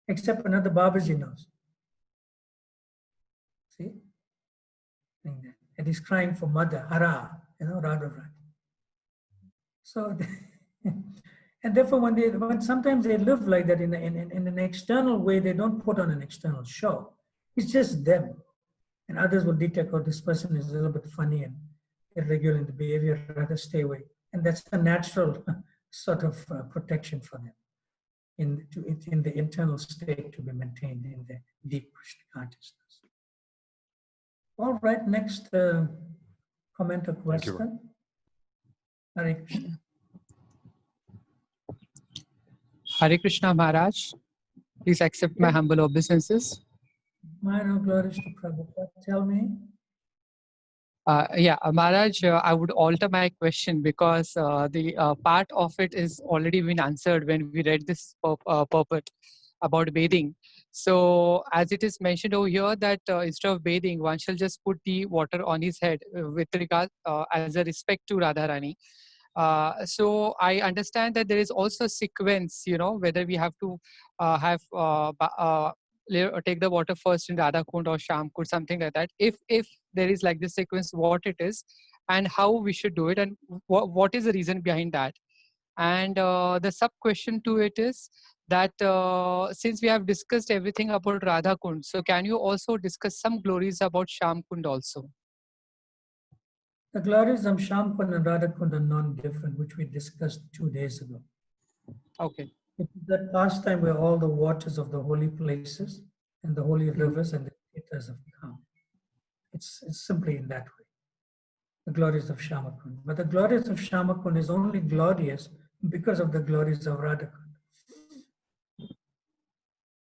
except another Babaji knows. See? And he's crying for mother, Hara, Radharani. So, and therefore, when sometimes they live like that in an external way, they don't put on an external show. It's just them. And others will detect, oh, this person is a little bit funny and irregular in the behavior, rather stay away. And that's a natural sort of protection for them in the internal state to be maintained in the deep Krishna consciousness. All right, next comment or question. Hare Krishna. Hare Krishna Maharaj, please accept my humble obeisances. Minor glories to Prabhupada. Tell me. Maharaj, I would alter my question because the part of it is already been answered when we read this purport about bathing. So, as it is mentioned over here that instead of bathing, one shall just put the water on his head with regard as a respect to Radharani. So I understand that there is also a sequence, whether we have to take the water first in Radha Kund or Sham Kund, something like that. If there is like this sequence, what it is and how we should do it and what is the reason behind that. And the sub question to it is that since we have discussed everything about Radha Kund, so can you also discuss some glories about Sham Kund also? The glories of Sham Kund and Radha Kund are non-different, which we discussed 2 days ago. Okay. It is that pastime where all the waters of the holy places and the holy rivers and the theaters have come. It's simply in that way, the glories of Shama Kund. But the glories of Shama Kund is only glorious because of the glories of Radha Kund.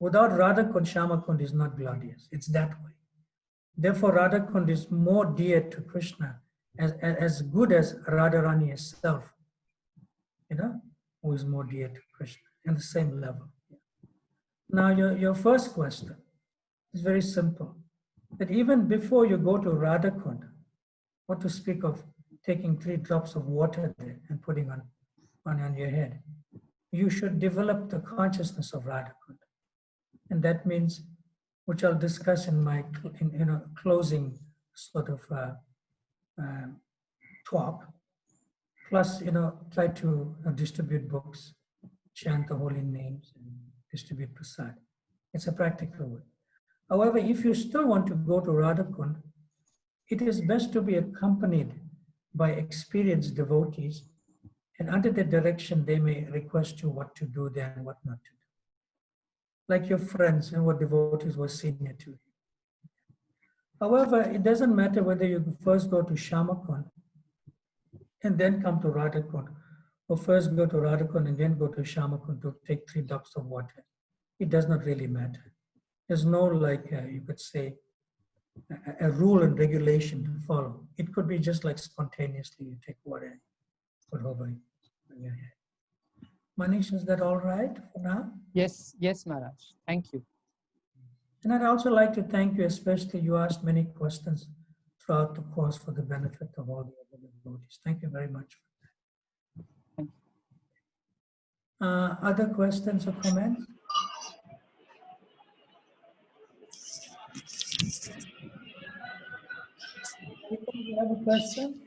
Without Radha Kund, Shama Kund is not glorious. It's that way. Therefore, Radha Kund is more dear to Krishna, as good as Radharani herself, who is more dear to Krishna, in the same level. Now, your first question is very simple. That even before you go to Radha Kund, what to speak of taking 3 drops of water there and putting on your head, you should develop the consciousness of Radha Kund. And that means, which I'll discuss in my closing sort of talk, plus try to distribute books, chant the holy names, and distribute prasad. It's a practical way. However, if you still want to go to Radha Kund, it is best to be accompanied by experienced devotees, and under their direction, they may request you what to do there and what not to do. Like your friends and what devotees were senior to you. However, it doesn't matter whether you first go to Shama Kund and then come to Radha Kund, or first go to Radha Kund and then go to Shama Kund to take 3 drops of water. It does not really matter. There's no, you could say, a rule and regulation to follow. It could be just like spontaneously you take water, put over your head. Manish, is that all right for now? Yes, Maharaj. Thank you. And I'd also like to thank you, especially you asked many questions throughout the course for the benefit of all the other devotees. Thank you very much for that. Thank you. Other questions or comments? You have a question?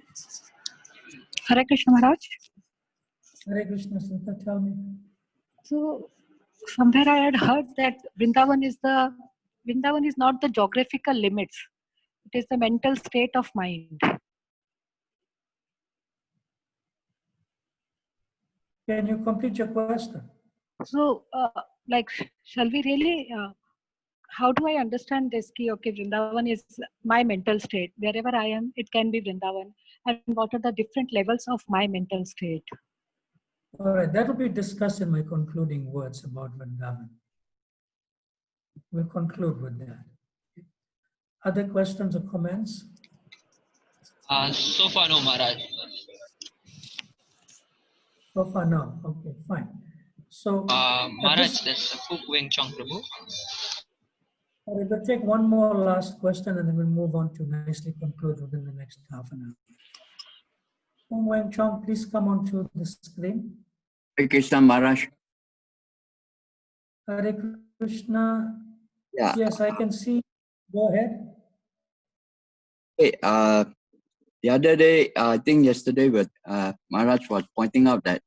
Hare Krishna Maharaj. Hare Krishna, Sita, tell me. So somewhere I had heard that Vrindavan is not the geographical limits. It is the mental state of mind. Can you complete your question? So, shall we really? How do I understand this? Okay, Vrindavan is my mental state. Wherever I am, it can be Vrindavan. And what are the different levels of my mental state? All right, that will be discussed in my concluding words about Vrindavan. We'll conclude with that. Other questions or comments? So far, no, Maharaj. So far, no. Okay, fine. So, Maharaj, that's Puk Wing Chong Prabhu. All right, we'll take one more last question and then we'll move on to nicely conclude within the next half an hour. Fung Wang Chong, please come onto the screen. Hare Krishna Maharaj. Hare Krishna. Yeah. Yes, I can see. Go ahead. Hey, the other day, I think yesterday, with Maharaj was pointing out that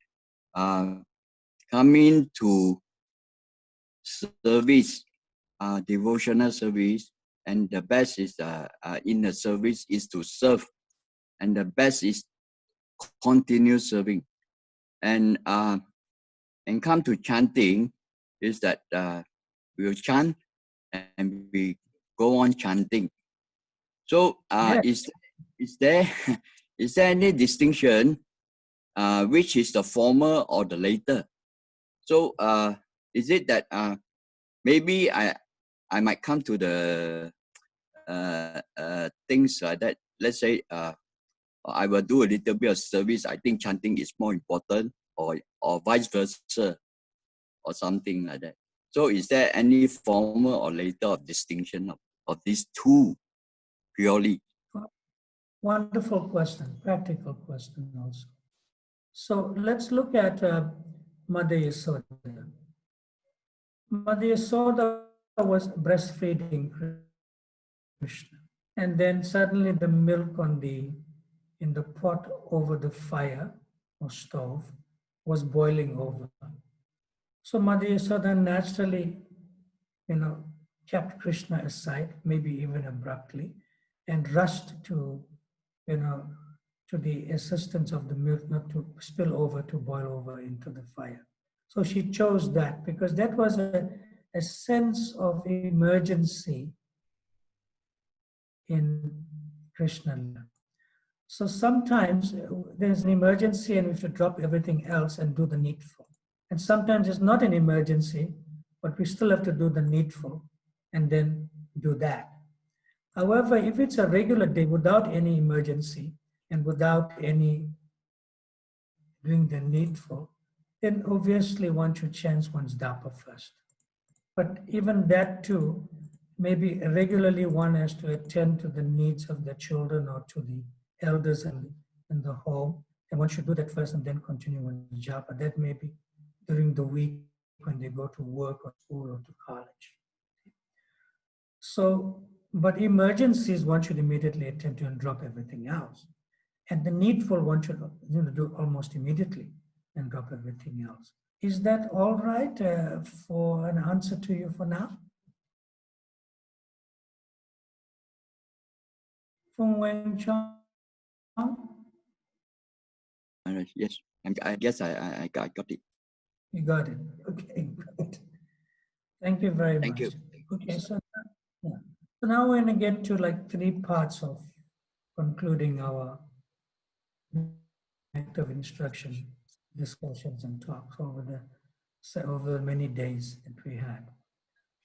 coming to service, devotional service, and the best is in the service is to serve, and the best is continue serving, and come to chanting is that we'll chant and we go on chanting. So Yes. is there is there any distinction which is the former or the later? So is it that maybe I might come to the things that, let's say I will do a little bit of service, I think chanting is more important, or vice versa, or something like that. So is there any former or later of distinction of these two purely? Wonderful question, practical question also. So let's look at Mother Yasoda. Mother Yasoda was breastfeeding Krishna, and then suddenly the milk in the pot over the fire or stove was boiling over. So Mother Yasoda naturally, kept Krishna aside, maybe even abruptly, and rushed to the assistance of the milk not to spill over, to boil over into the fire. So she chose that because that was a sense of emergency in Krishna. So sometimes there's an emergency and we have to drop everything else and do the needful. And sometimes it's not an emergency, but we still have to do the needful and then do that. However, if it's a regular day without any emergency and without any doing the needful, then obviously one should chant one's dapa first. But even that too, maybe regularly one has to attend to the needs of the children or to the elders in the home, and one should do that first and then continue with japa. That may be during the week when they go to work or school or to college. So, but emergencies one should immediately attend to and drop everything else. And the needful one should do almost immediately and drop everything else. Is that all right for an answer to you for now? Fung Wang Chong? Yes, I guess I got it. You got it. Okay, good. Thank you very Thank much. you. Okay, so now we're going to get to like 3 parts of concluding our act of instruction discussions and talks over the many days that we had.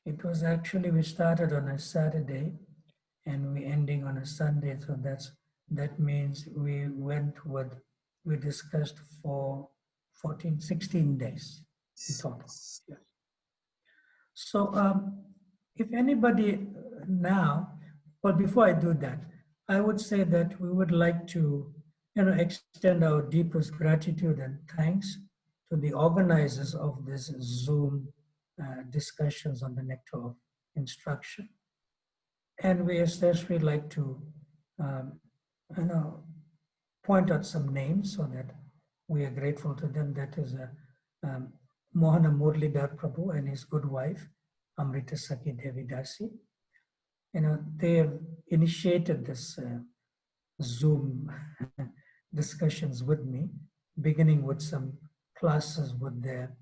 It was actually, we started on a Saturday and we ending on a Sunday. So that means we discussed for 16 days in total. Yeah. So if anybody now, well, before I do that, I would say that we would like to extend our deepest gratitude and thanks to the organizers of this Zoom discussions on the nectar of instruction. And we especially like to, point out some names so that we are grateful to them. That is Mohana Murlidhar Prabhu and his good wife, Amrita Sakhi Devi Dasi. They have initiated this Zoom discussions with me, beginning with some classes with their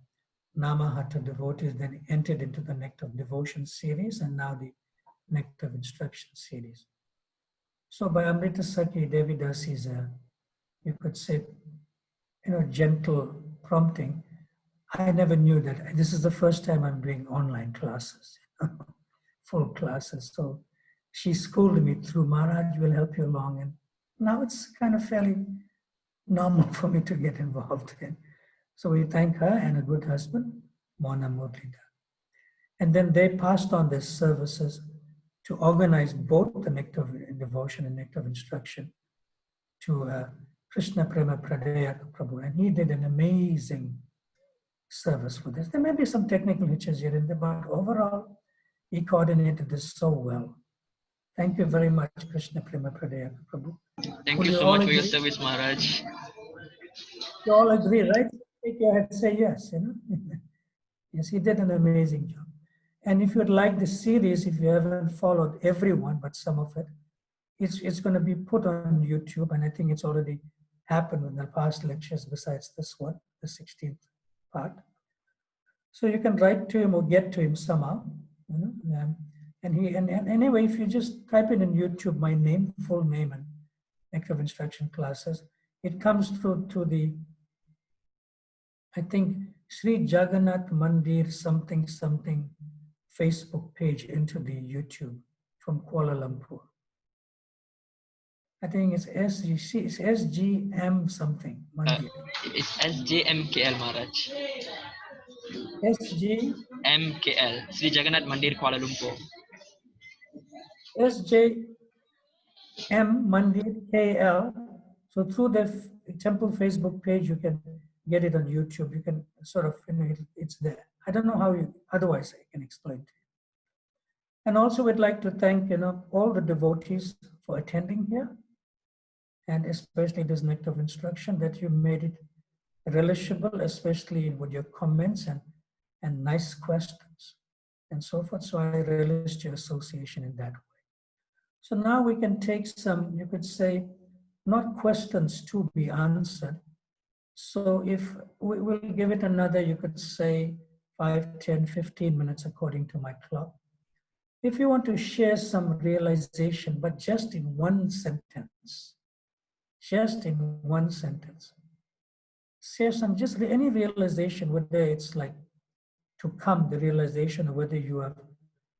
Namahata devotees, then entered into the Nectar of Devotion series, and now the Nectar of Instruction series. So by Amrita Sakhi Devi Dasi's, you could say, gentle prompting, I never knew that this is the first time I'm doing online classes, full classes. So she schooled me through, Maharaj will help you along. And now it's kind of fairly normal for me to get involved in. So we thank her and a good husband, Mohana Murlidhar. And then they passed on their services to organize both the Nectar of Devotion and Nectar of Instruction to Krishna Prema Pradayaka Prabhu, and he did an amazing service for this. There may be some technical hitches here and there, but overall, he coordinated this so well. Thank you very much, Krishna Prema Pradayaka Prabhu. Thank Will you you so all much for your agree? service, Maharaj. You all agree, right? Take your head, say yes, you know. Yes, he did an amazing job. And if you'd like the series, if you haven't followed everyone, but some of it, it's going to be put on YouTube, and I think it's already happened in the past lectures besides this one, the 16th part. So you can write to him or get to him somehow, you know. And anyway, if you just type in YouTube my name, full name, and Nectar of Instruction classes, it comes through to the, I think, Sri Jagannath Mandir something something Facebook page into the YouTube from Kuala Lumpur. I think it's SGM something Mandir. It's SJMKL, Maharaj. SG MKL, Sri Jagannath Mandir, Kuala Lumpur. SJM Mandir KL. So through the temple Facebook page, you can get it on YouTube. You can sort of, you know, it's there. I don't know how you, otherwise I can explain to you. And also we'd like to thank, you know, all the devotees for attending here, and especially this Nectar of Instruction, that you made it relishable, especially with your comments and nice questions and so forth. So I relished your association in that way. So now we can take some, you could say, not questions to be answered. So if we will give it another, you could say 5, 10, 15 minutes according to my clock. If you want to share some realization, but just in one sentence, share some, just any realization, whether it's like to come, the realization, or whether you have,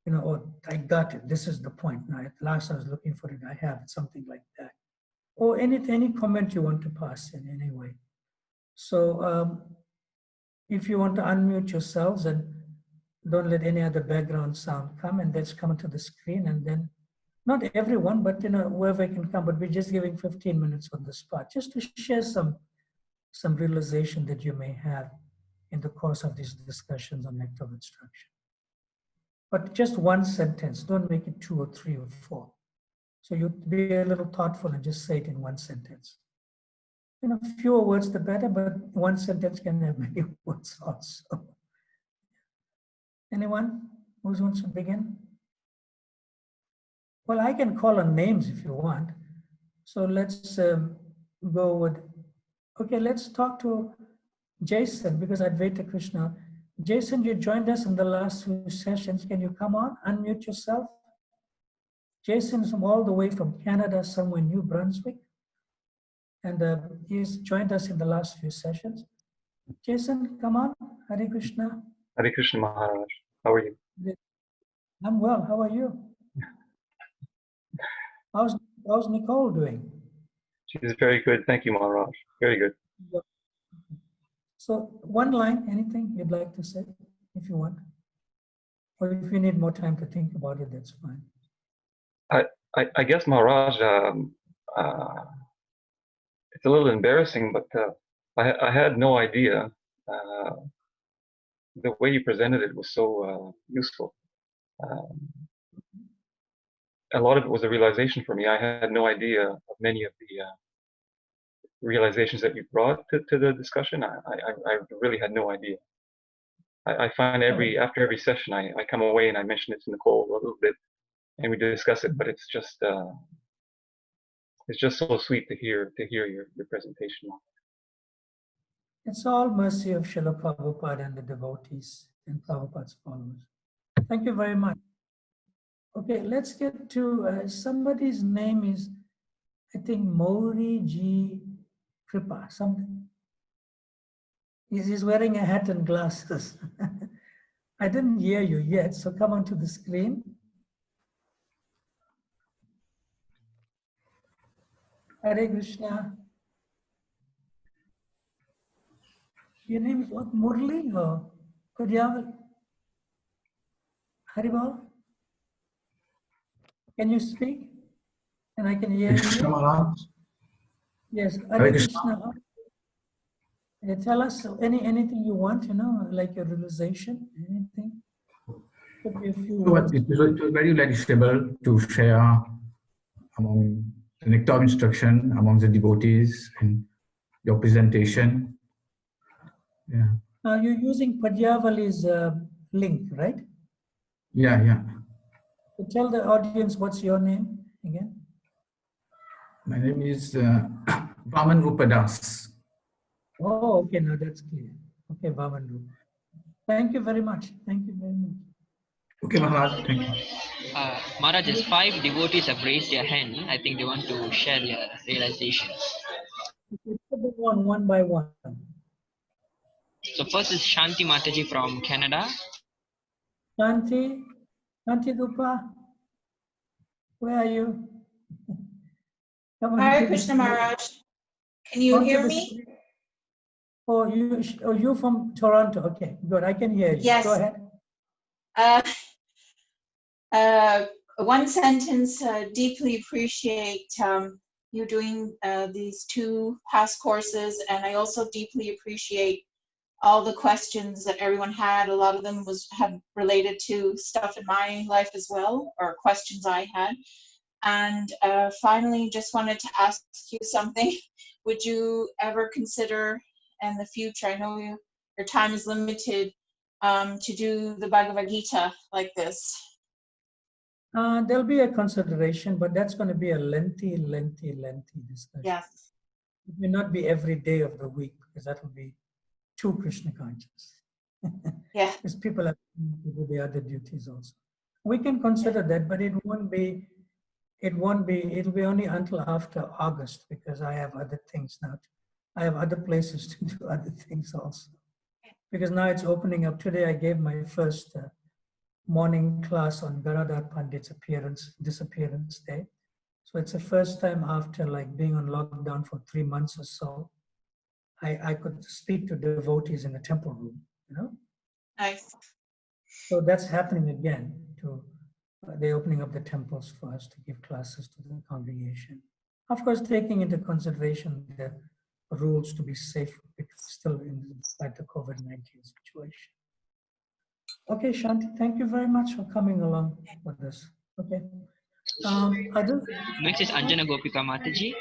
you know, oh, I got it, this is the point. Now, at last I was looking for it, I have it, something like that. Or any comment you want to pass in any way. So if you want to unmute yourselves and don't let any other background sound come, and that's come to the screen, and then not everyone, but you know, whoever can come, but we're just giving 15 minutes on the spot, just to share some realization that you may have in the course of these discussions on Nectar of Instruction. But just one sentence, don't make it 2 or 3 or 4. So you be a little thoughtful and just say it in one sentence. You know, fewer words the better, but one sentence can have many words also. Anyone who wants to begin? Well, I can call on names if you want. So let's go with, okay, let's talk to Jason, because Advaita Krishna. Jason, you joined us in the last few sessions. Can you come on, unmute yourself? Jason's all the way from Canada, somewhere in New Brunswick. And he's joined us in the last few sessions. Jason, come on. Hare Krishna. Hare Krishna Maharaj. How are you? I'm well. How are you? How's Nicole doing? She's very good. Thank you, Maharaj. Very good. So one line, anything you'd like to say, if you want. Or if you need more time to think about it, that's fine. I guess, Maharaj, it's a little embarrassing, but I had no idea. The way you presented it was so useful. A lot of it was a realization for me. I had no idea of many of the realizations that you brought to the discussion. I really had no idea. I find after every session, I come away and I mention it to Nicole a little bit, and we discuss it. But it's just so sweet to hear your presentation. It's all mercy of Srila Prabhupada and the devotees and Prabhupada's followers. Thank you very much. Okay, let's get to somebody's name is, I think, Mauri G. Kripa, something. He's wearing a hat and glasses. I didn't hear you yet, so come onto the screen. Hare Krishna. Your name is what? Murli or Kuryaval? Haribol? Can you speak? And I can hear you. Yes, Hare Hare Krishna. Krishna. Tell us anything you want, like your realization, anything. Could be a few So words. it was very lecturable to share among the nectar of instruction among the devotees and your presentation. Yeah, You're using Padyavali's link, right? yeah. So tell the audience what's your name again. My name is Vaman Rupadas. Oh, okay, now that's clear. Okay, Bhavandu. Thank you very much. Thank you very much. Okay, Maharaj, thank you. Maharaj, as 5 devotees have raised their hand. I think they want to share their realizations. Okay, put them on one by one. So first is Shanti Mataji from Canada. Shanti Rupa, where are you? Come on Hare to the Krishna screen. Maharaj. Can you Onto hear the me? screen. Oh, you're from Toronto. Okay, good. I can hear you. Yes. Go ahead. One sentence, deeply appreciate you doing these 2 past courses, and I also deeply appreciate all the questions that everyone had. A lot of them have related to stuff in my life as well, or questions I had. And finally, just wanted to ask you something. Would you ever consider in the future, I know your time is limited, to do the Bhagavad Gita like this? There'll be a consideration, but that's going to be a lengthy discussion. Yes. It may not be every day of the week, because that will be too Krishna conscious. Yeah. Because people have to do the other duties also. We can consider that, but it'll be only until after August, because I have other things now. I have other places to do other things also. Because now it's opening up. Today I gave my first morning class on Garadhar Pandit's disappearance day. So it's the first time after like being on lockdown for 3 months or so, I could speak to devotees in a temple room, Nice. So that's happening again. They're opening up the temples for us to give classes to the congregation. Of course, taking into consideration the rules to be safe, because still despite the COVID-19 situation. Okay, Shanti, thank you very much for coming along with this. Okay. Next is Anjana Gopika Mataji.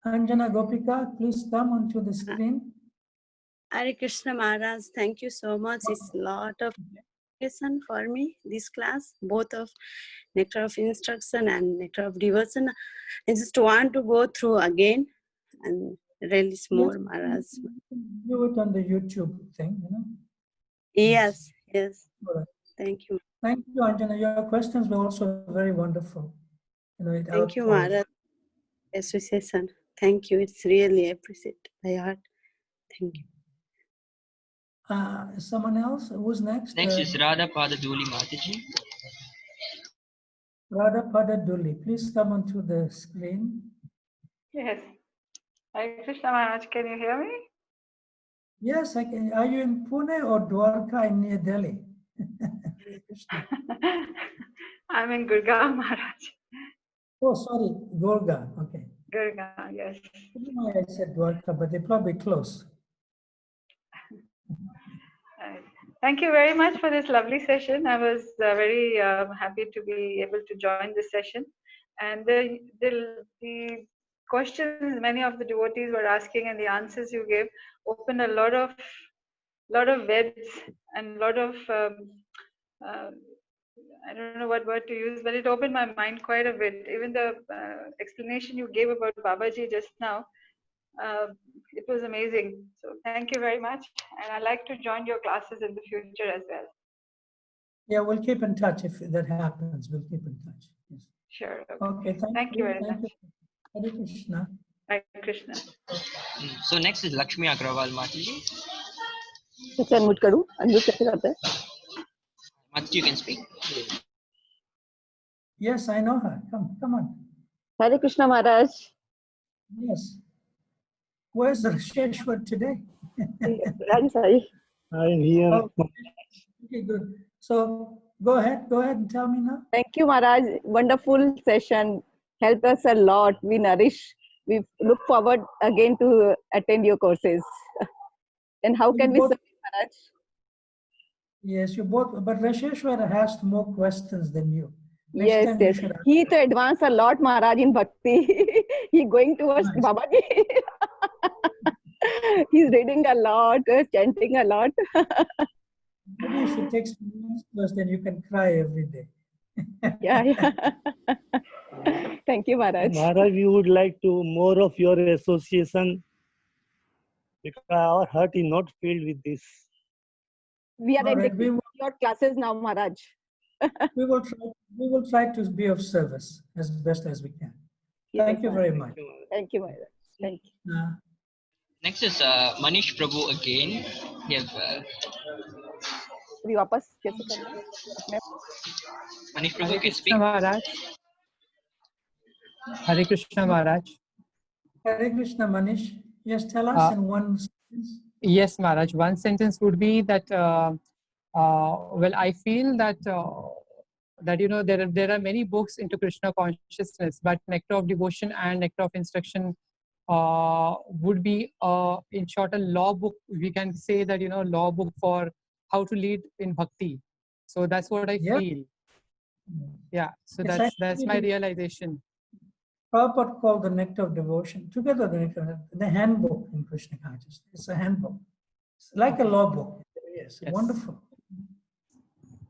Anjana Gopika, please come onto the screen. Hare Krishna Maharaj, thank you so much. It's a lot of lesson for me, this class, both of Nectar of Instruction and Nectar of Devotion. I just want to go through again and release more, Maharaj. Do it on the YouTube thing, Yes. Right. Thank you. Thank you, Anjana. Your questions were also very wonderful. Thank you, Maharaj. Association. Thank you. It's really appreciated by heart. Thank you. Someone else? Who's next? Next is Radha Padaduli Mataji. Radha Padaduli, please come onto the screen. Yes. Hare Krishna Maharaj, can you hear me? Yes, I can. Are you in Pune or Dwarka in New Delhi? I'm in Gurgaon, Maharaj. Oh, sorry, Gurgaon. Okay. Gurgaon, yes. I don't know why I said Dwarka, but they're probably close. Thank you very much for this lovely session. I was very happy to be able to join this session. And the questions many of the devotees were asking and the answers you gave opened a lot of webs and a lot of I don't know what word to use, but it opened my mind quite a bit. Even the explanation you gave about Babaji just now, it was amazing. So thank you very much. And I'd like to join your classes in the future as well. Yeah, we'll keep in touch if that happens. We'll keep in touch. Yes. Sure. Okay, thank you very much. Hare Krishna. Hare Krishna. So next is Lakshmi Agrawal Mataji. unmute करूं? Unmute कैसे करते हैं? Mataji, you can speak. Yes, I know her. Come on. Hare Krishna Maharaj. Yes. Where's Rasheshwar today? I'm sorry. I'm here. Oh, okay, good. So go ahead and tell me now. Thank you, Maharaj. Wonderful session. helped us a lot. We nourish. We look forward again to attend your courses. And how can we both- serve you, Maharaj? Yes, you both, but Rasheshwara has more questions than you. Next Yes, time you yes. should ask. He to advance a lot, Maharaj, in bhakti. He going towards Nice. Babaji. He's reading a lot, chanting a lot. Maybe you should take some notes first, then you can cry every day. Yeah, yeah. Thank you, Maharaj. Maharaj, we would like to more of your association because our heart is not filled with this. We are All right, addicted to your classes now, Maharaj. we will try to be of service as best as we can. Yes, Thank you Maharaj. very much. Thank you, Maharaj. Thank you. Next is Manish Prabhu again. We have अभी वापस कैसे करना है? अपने Manish Hare Prabhu can Krishna speak. Maharaj. Hare Krishna Maharaj. Hare Krishna, Manish. Yes, tell us in one sentence. Yes, Maharaj. One sentence would be that, well, I feel that, that you know, there are many books into Krishna consciousness, but Nectar of Devotion and Nectar of Instruction would be, in short, a law book. We can say that, you know, law book for how to lead in bhakti. So that's what I Yeah. feel. Yeah. So It's that's my actually- realization. Prabhupada called the Nectar of Devotion, together the handbook in Krishna consciousness. It's a handbook. It's like a law book. Yes, wonderful.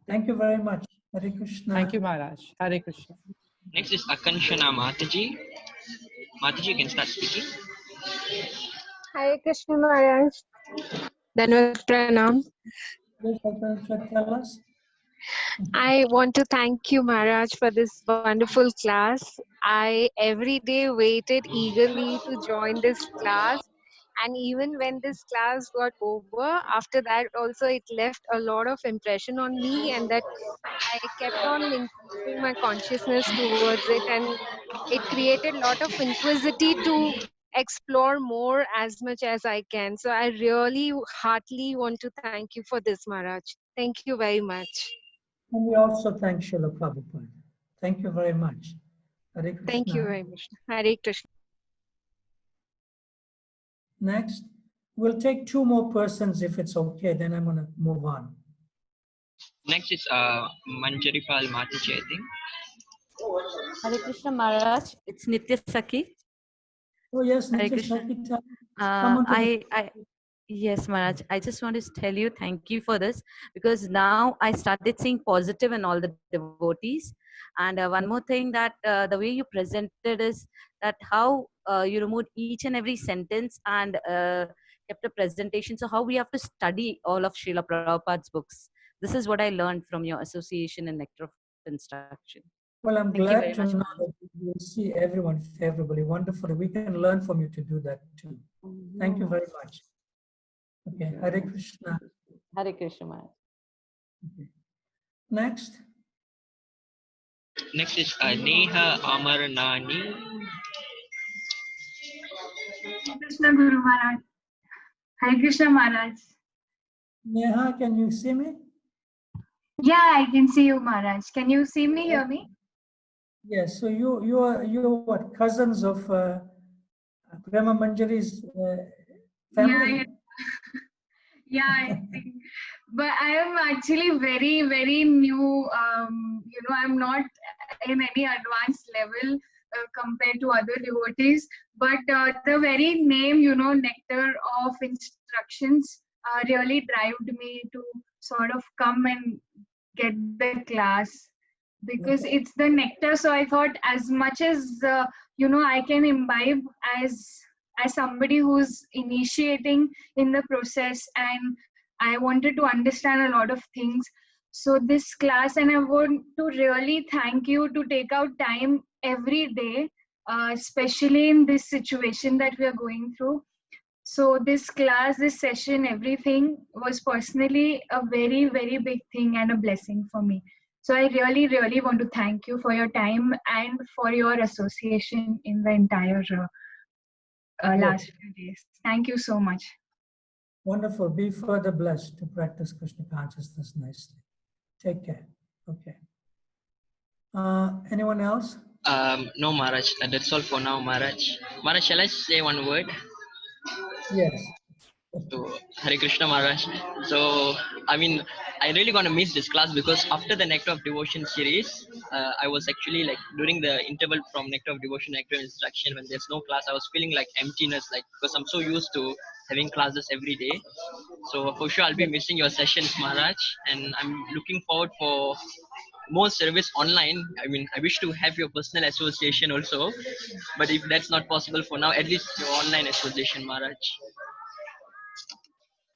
Thank you very much. Hare Krishna. Thank you, Maharaj. Hare Krishna. Next is Akanshana Mataji. Mataji, you can start speaking. Hare Krishna Maharaj. Dhanavad Pranam. Yes, Akansha, tell us. I want to thank you, Maharaj, for this wonderful class. I every day waited eagerly to join this class. And even when this class got over, after that also it left a lot of impression on me, and that I kept on increasing my consciousness towards it, and it created a lot of inquisity to explore more as much as I can. So I really heartily want to thank you for this, Maharaj. Thank you very much. And we also thank Srila Prabhupada. Thank you very much. Hare Krishna. Thank you very much. Hare Krishna. Next, we'll take two more persons if it's okay, then I'm going to move on. Next is Manjaripal Mataji, I think. Hare Krishna Maharaj, it's Nitya Sakhi. Oh yes, Hare Nitya Krishna. Sakhi, come on to the- Yes, Maharaj, I just want to tell you thank you for this, because now I started seeing positive in all the devotees. And one more thing, that the way you presented is that how you removed each and every sentence and kept a presentation. So how we have to study all of Srila Prabhupada's books. This is what I learned from your association and Nectar of Instruction. Well, I'm Thank you glad very to much, know that you will see everyone favorably. Wonderful. We can learn from you to do that too. Thank you very much. Okay, Hare Krishna. Hare Krishna Maharaj. Okay. Next. Next is Neha Amarnani. Krishna Guru Maharaj. Hare Krishna Maharaj. Neha, can you see me? Yeah, I can see you, Maharaj. Can you see me, hear me? Yes, so you're what, cousins of Prema Manjari's family? Yeah, yeah, I think. But I am actually very, very new. I'm not in any advanced level compared to other devotees. But the very name, Nectar of Instructions, really drove me to sort of come and get the class, because it's the nectar. So I thought, as much as I can imbibe as somebody who's initiating in the process, and I wanted to understand a lot of things. So this class, and I want to really thank you to take out time every day, especially in this situation that we are going through. So this class, this session, everything was personally a very, very big thing and a blessing for me. So I really, really want to thank you for your time and for your association in the entire last few days. Thank you so much. Wonderful. Be further blessed to practice Krishna consciousness nicely. Take care. Okay. Anyone else? No, Maharaj. That's all for now, Maharaj. Maharaj, shall I say one word? Yes. So, Hare Krishna Maharaj. So, I mean, I really gonna miss this class because after the Nectar of Devotion series, I was actually like during the interval from Nectar of Devotion, Nectar of Instruction, when there's no class, I was feeling like emptiness, like because I'm so used to having classes every day. So for sure, I'll be missing your sessions, Maharaj, and I'm looking forward for more service online. I mean, I wish to have your personal association also, but if that's not possible for now, at least your online association, Maharaj.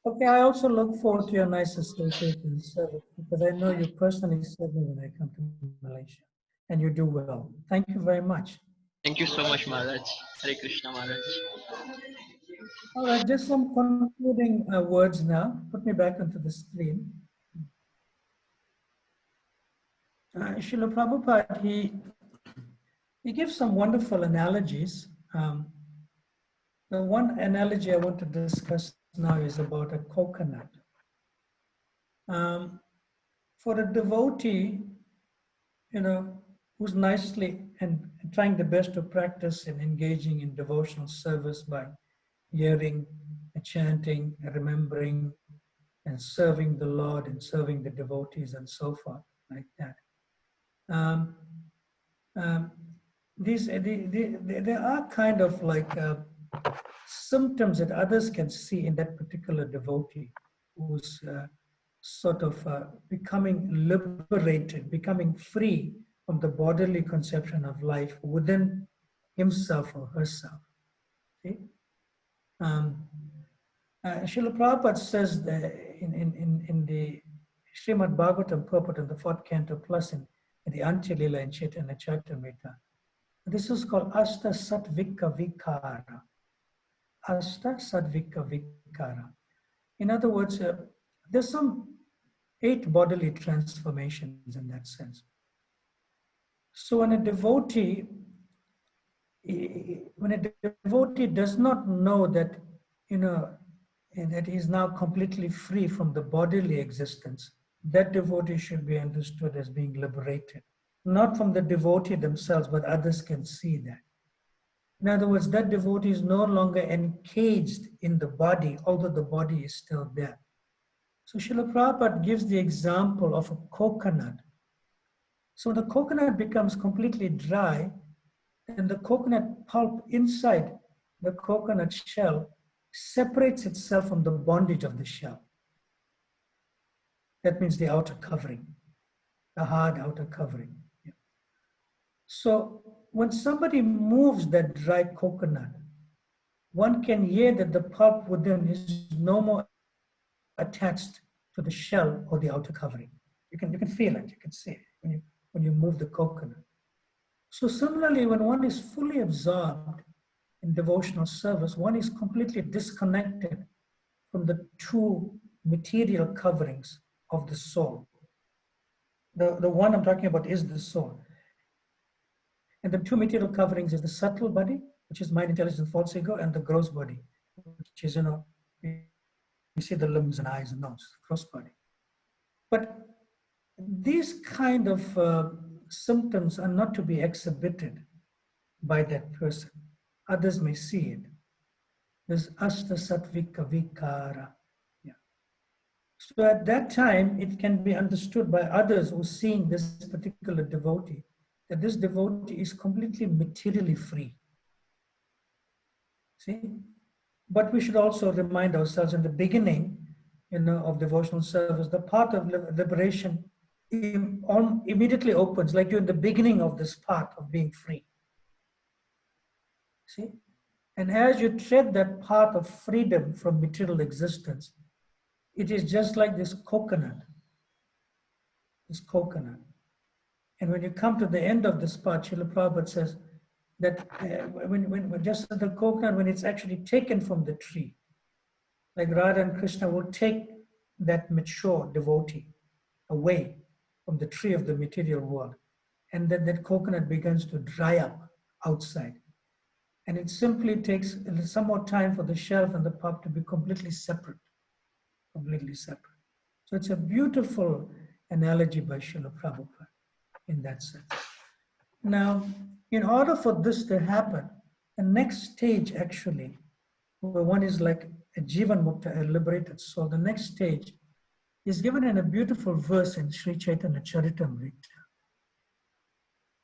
Okay, I also look forward to your nice association service because I know you personally serve me when I come to Malaysia, and you do well. Thank you very much. Thank you so much, Maharaj. Hare Krishna, Maharaj. All right, just some concluding words now. Put me back onto the screen. Srila Prabhupada, he gives some wonderful analogies. The one analogy I want to discuss now is about a coconut. For a devotee, who's nicely and trying the best to practice and engaging in devotional service by hearing, chanting, remembering, and serving the Lord and serving the devotees and so forth, like that. There are kind of like symptoms that others can see in that particular devotee who's sort of becoming liberated, becoming free from the bodily conception of life within himself or herself. See? Srila Prabhupada says that in the Srimad Bhagavatam purport in the 4th canto plus in the Antya Lila and Chaitanya Charitamrita, this is called Asta Satvika Vikara. Asta Satvika Vikara. In other words, there's some 8 bodily transformations in that sense. So when a devotee does not know that, that he is now completely free from the bodily existence, that devotee should be understood as being liberated. Not from the devotee themselves, but others can see that. In other words, that devotee is no longer encaged in the body, although the body is still there. So Srila Prabhupada gives the example of a coconut. So the coconut becomes completely dry, and the coconut pulp inside the coconut shell separates itself from the bondage of the shell. That means the outer covering, the hard outer covering. Yeah. So when somebody moves that dry coconut, one can hear that the pulp within is no more attached to the shell or the outer covering. You can feel it, you can see it when you move the coconut. So similarly, when one is fully absorbed in devotional service, one is completely disconnected from the 2 material coverings of the soul. The one I'm talking about is the soul. And the 2 material coverings is the subtle body, which is mind, intelligence, false ego, and the gross body, which is, you see the limbs and eyes and nose, gross body. But these kind of symptoms are not to be exhibited by that person. Others may see it. There's Asta Satvika Vikara. Yeah. So at that time, it can be understood by others who are seeing this particular devotee, that this devotee is completely materially free. See? But we should also remind ourselves in the beginning, of devotional service, the path of liberation immediately opens, like you're in the beginning of this path of being free. See? And as you tread that path of freedom from material existence, it is just like this coconut. And when you come to the end of this path, Srila Prabhupada says that when just the coconut, when it's actually taken from the tree, like Radha and Krishna will take that mature devotee away from the tree of the material world. And then that coconut begins to dry up outside. And it simply takes some more time for the shelf and the pulp to be completely separate. So it's a beautiful analogy by Srila Prabhupada in that sense. Now, in order for this to happen, the next stage actually, where one is like a Jivan Mukta, a liberated soul, the next stage is given in a beautiful verse in Sri Chaitanya Charitamrita.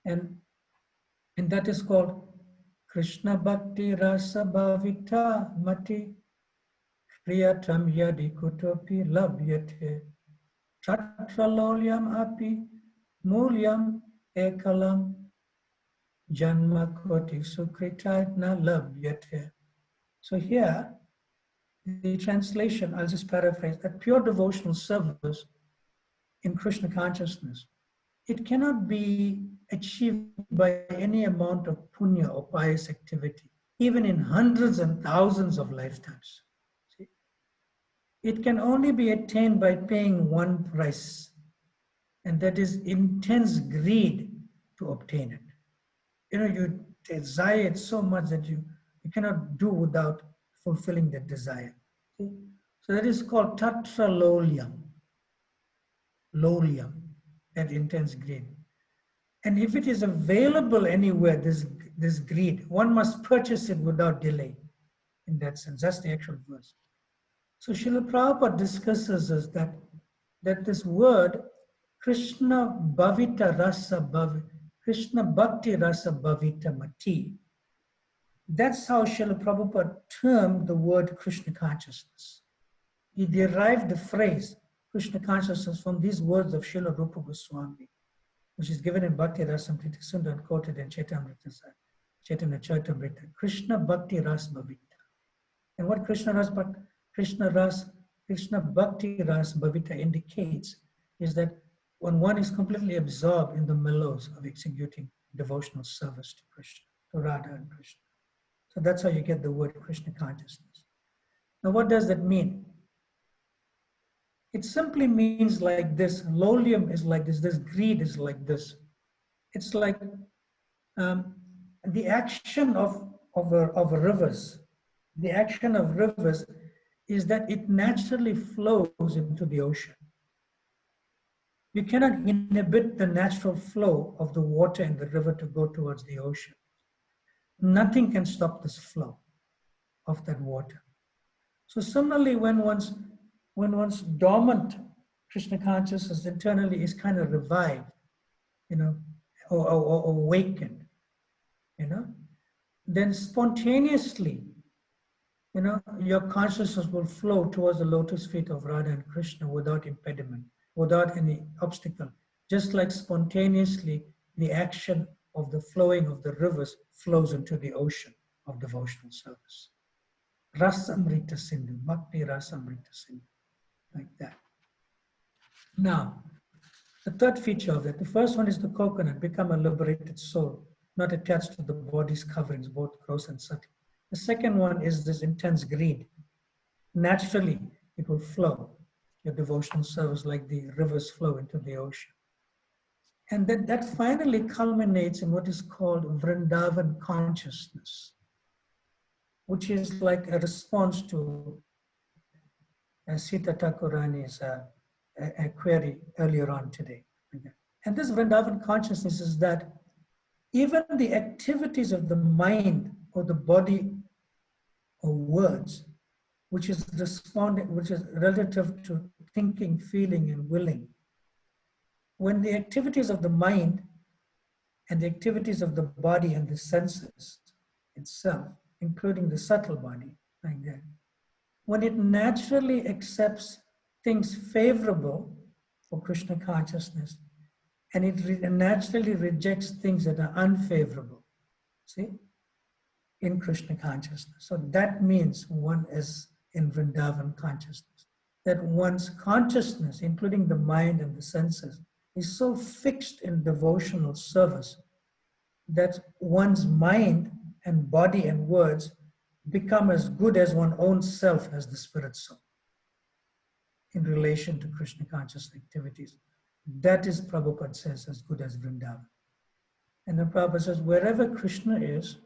And that is called Krishna Bhakti Rasa Bhavita Mati Kriyatam Yadi Kutopi Labhyate Tatralolyam Api Mulyam Ekalam Janma Koti Sukritadna Labhyate. So here, the translation, I'll just paraphrase, that pure devotional service in Krishna consciousness, it cannot be achieved by any amount of punya or pious activity, even in hundreds and thousands of lifetimes. See? It can only be attained by paying one price, and that is intense greed to obtain it. You know, you desire it so much that you cannot do without fulfilling that desire. See? So that is called tatra lolyam, that intense greed. And if it is available anywhere, this greed, one must purchase it without delay. In that sense, that's the actual verse. So Srila Prabhupada discusses is that this word, Krishna Bhavita Rasa Bhavita, Krishna Bhakti Rasa Bhavita Mati, that's how Srila Prabhupada termed the word Krishna consciousness. He derived the phrase Krishna consciousness from these words of Srila Rupa Goswami, which is given in Bhakti Rasamrita Sundar and quoted in Chaitanya Charitamrita. Krishna Bhakti Ras Bhavita. And what Krishna Bhakti Ras Bhavita indicates is that when one is completely absorbed in the mellows of executing devotional service to Krishna, to Radha and Krishna. So that's how you get the word Krishna consciousness. Now what does that mean? It simply means like this, lolyam is like this greed is like this. It's like the action of rivers. The action of rivers is that it naturally flows into the ocean. You cannot inhibit the natural flow of the water in the river to go towards the ocean. Nothing can stop this flow of that water. So similarly, when one's dormant Krishna consciousness internally is kind of revived, you know, or awakened, you know, then spontaneously, you know, your consciousness will flow towards the lotus feet of Radha and Krishna without impediment, without any obstacle, just like spontaneously the action of the flowing of the rivers flows into the ocean of devotional service. Rasamrita Sindhu, Bhakti Rasamrita Sindhu, like that. Now, the third feature of that, the first one is the coconut, become a liberated soul, not attached to the body's coverings, both gross and subtle. The second one is this intense greed. Naturally, it will flow, your devotional service, like the rivers flow into the ocean. And then that finally culminates in what is called Vrindavan consciousness, which is like a response to Sita Thakurani's a query earlier on today. And this Vrindavan consciousness is that even the activities of the mind or the body or words, which is relative to thinking, feeling, and willing, when the activities of the mind and the activities of the body and the senses itself, including the subtle body, like that, when it naturally accepts things favorable for Krishna consciousness, and it naturally rejects things that are unfavorable, see, in Krishna consciousness. So that means one is in Vrindavan consciousness, that one's consciousness, including the mind and the senses, is so fixed in devotional service that one's mind and body and words become as good as one's own self as the spirit soul in relation to Krishna conscious activities. That is, Prabhupada says, as good as Vrindavan. And then Prabhupada says, wherever Krishna is,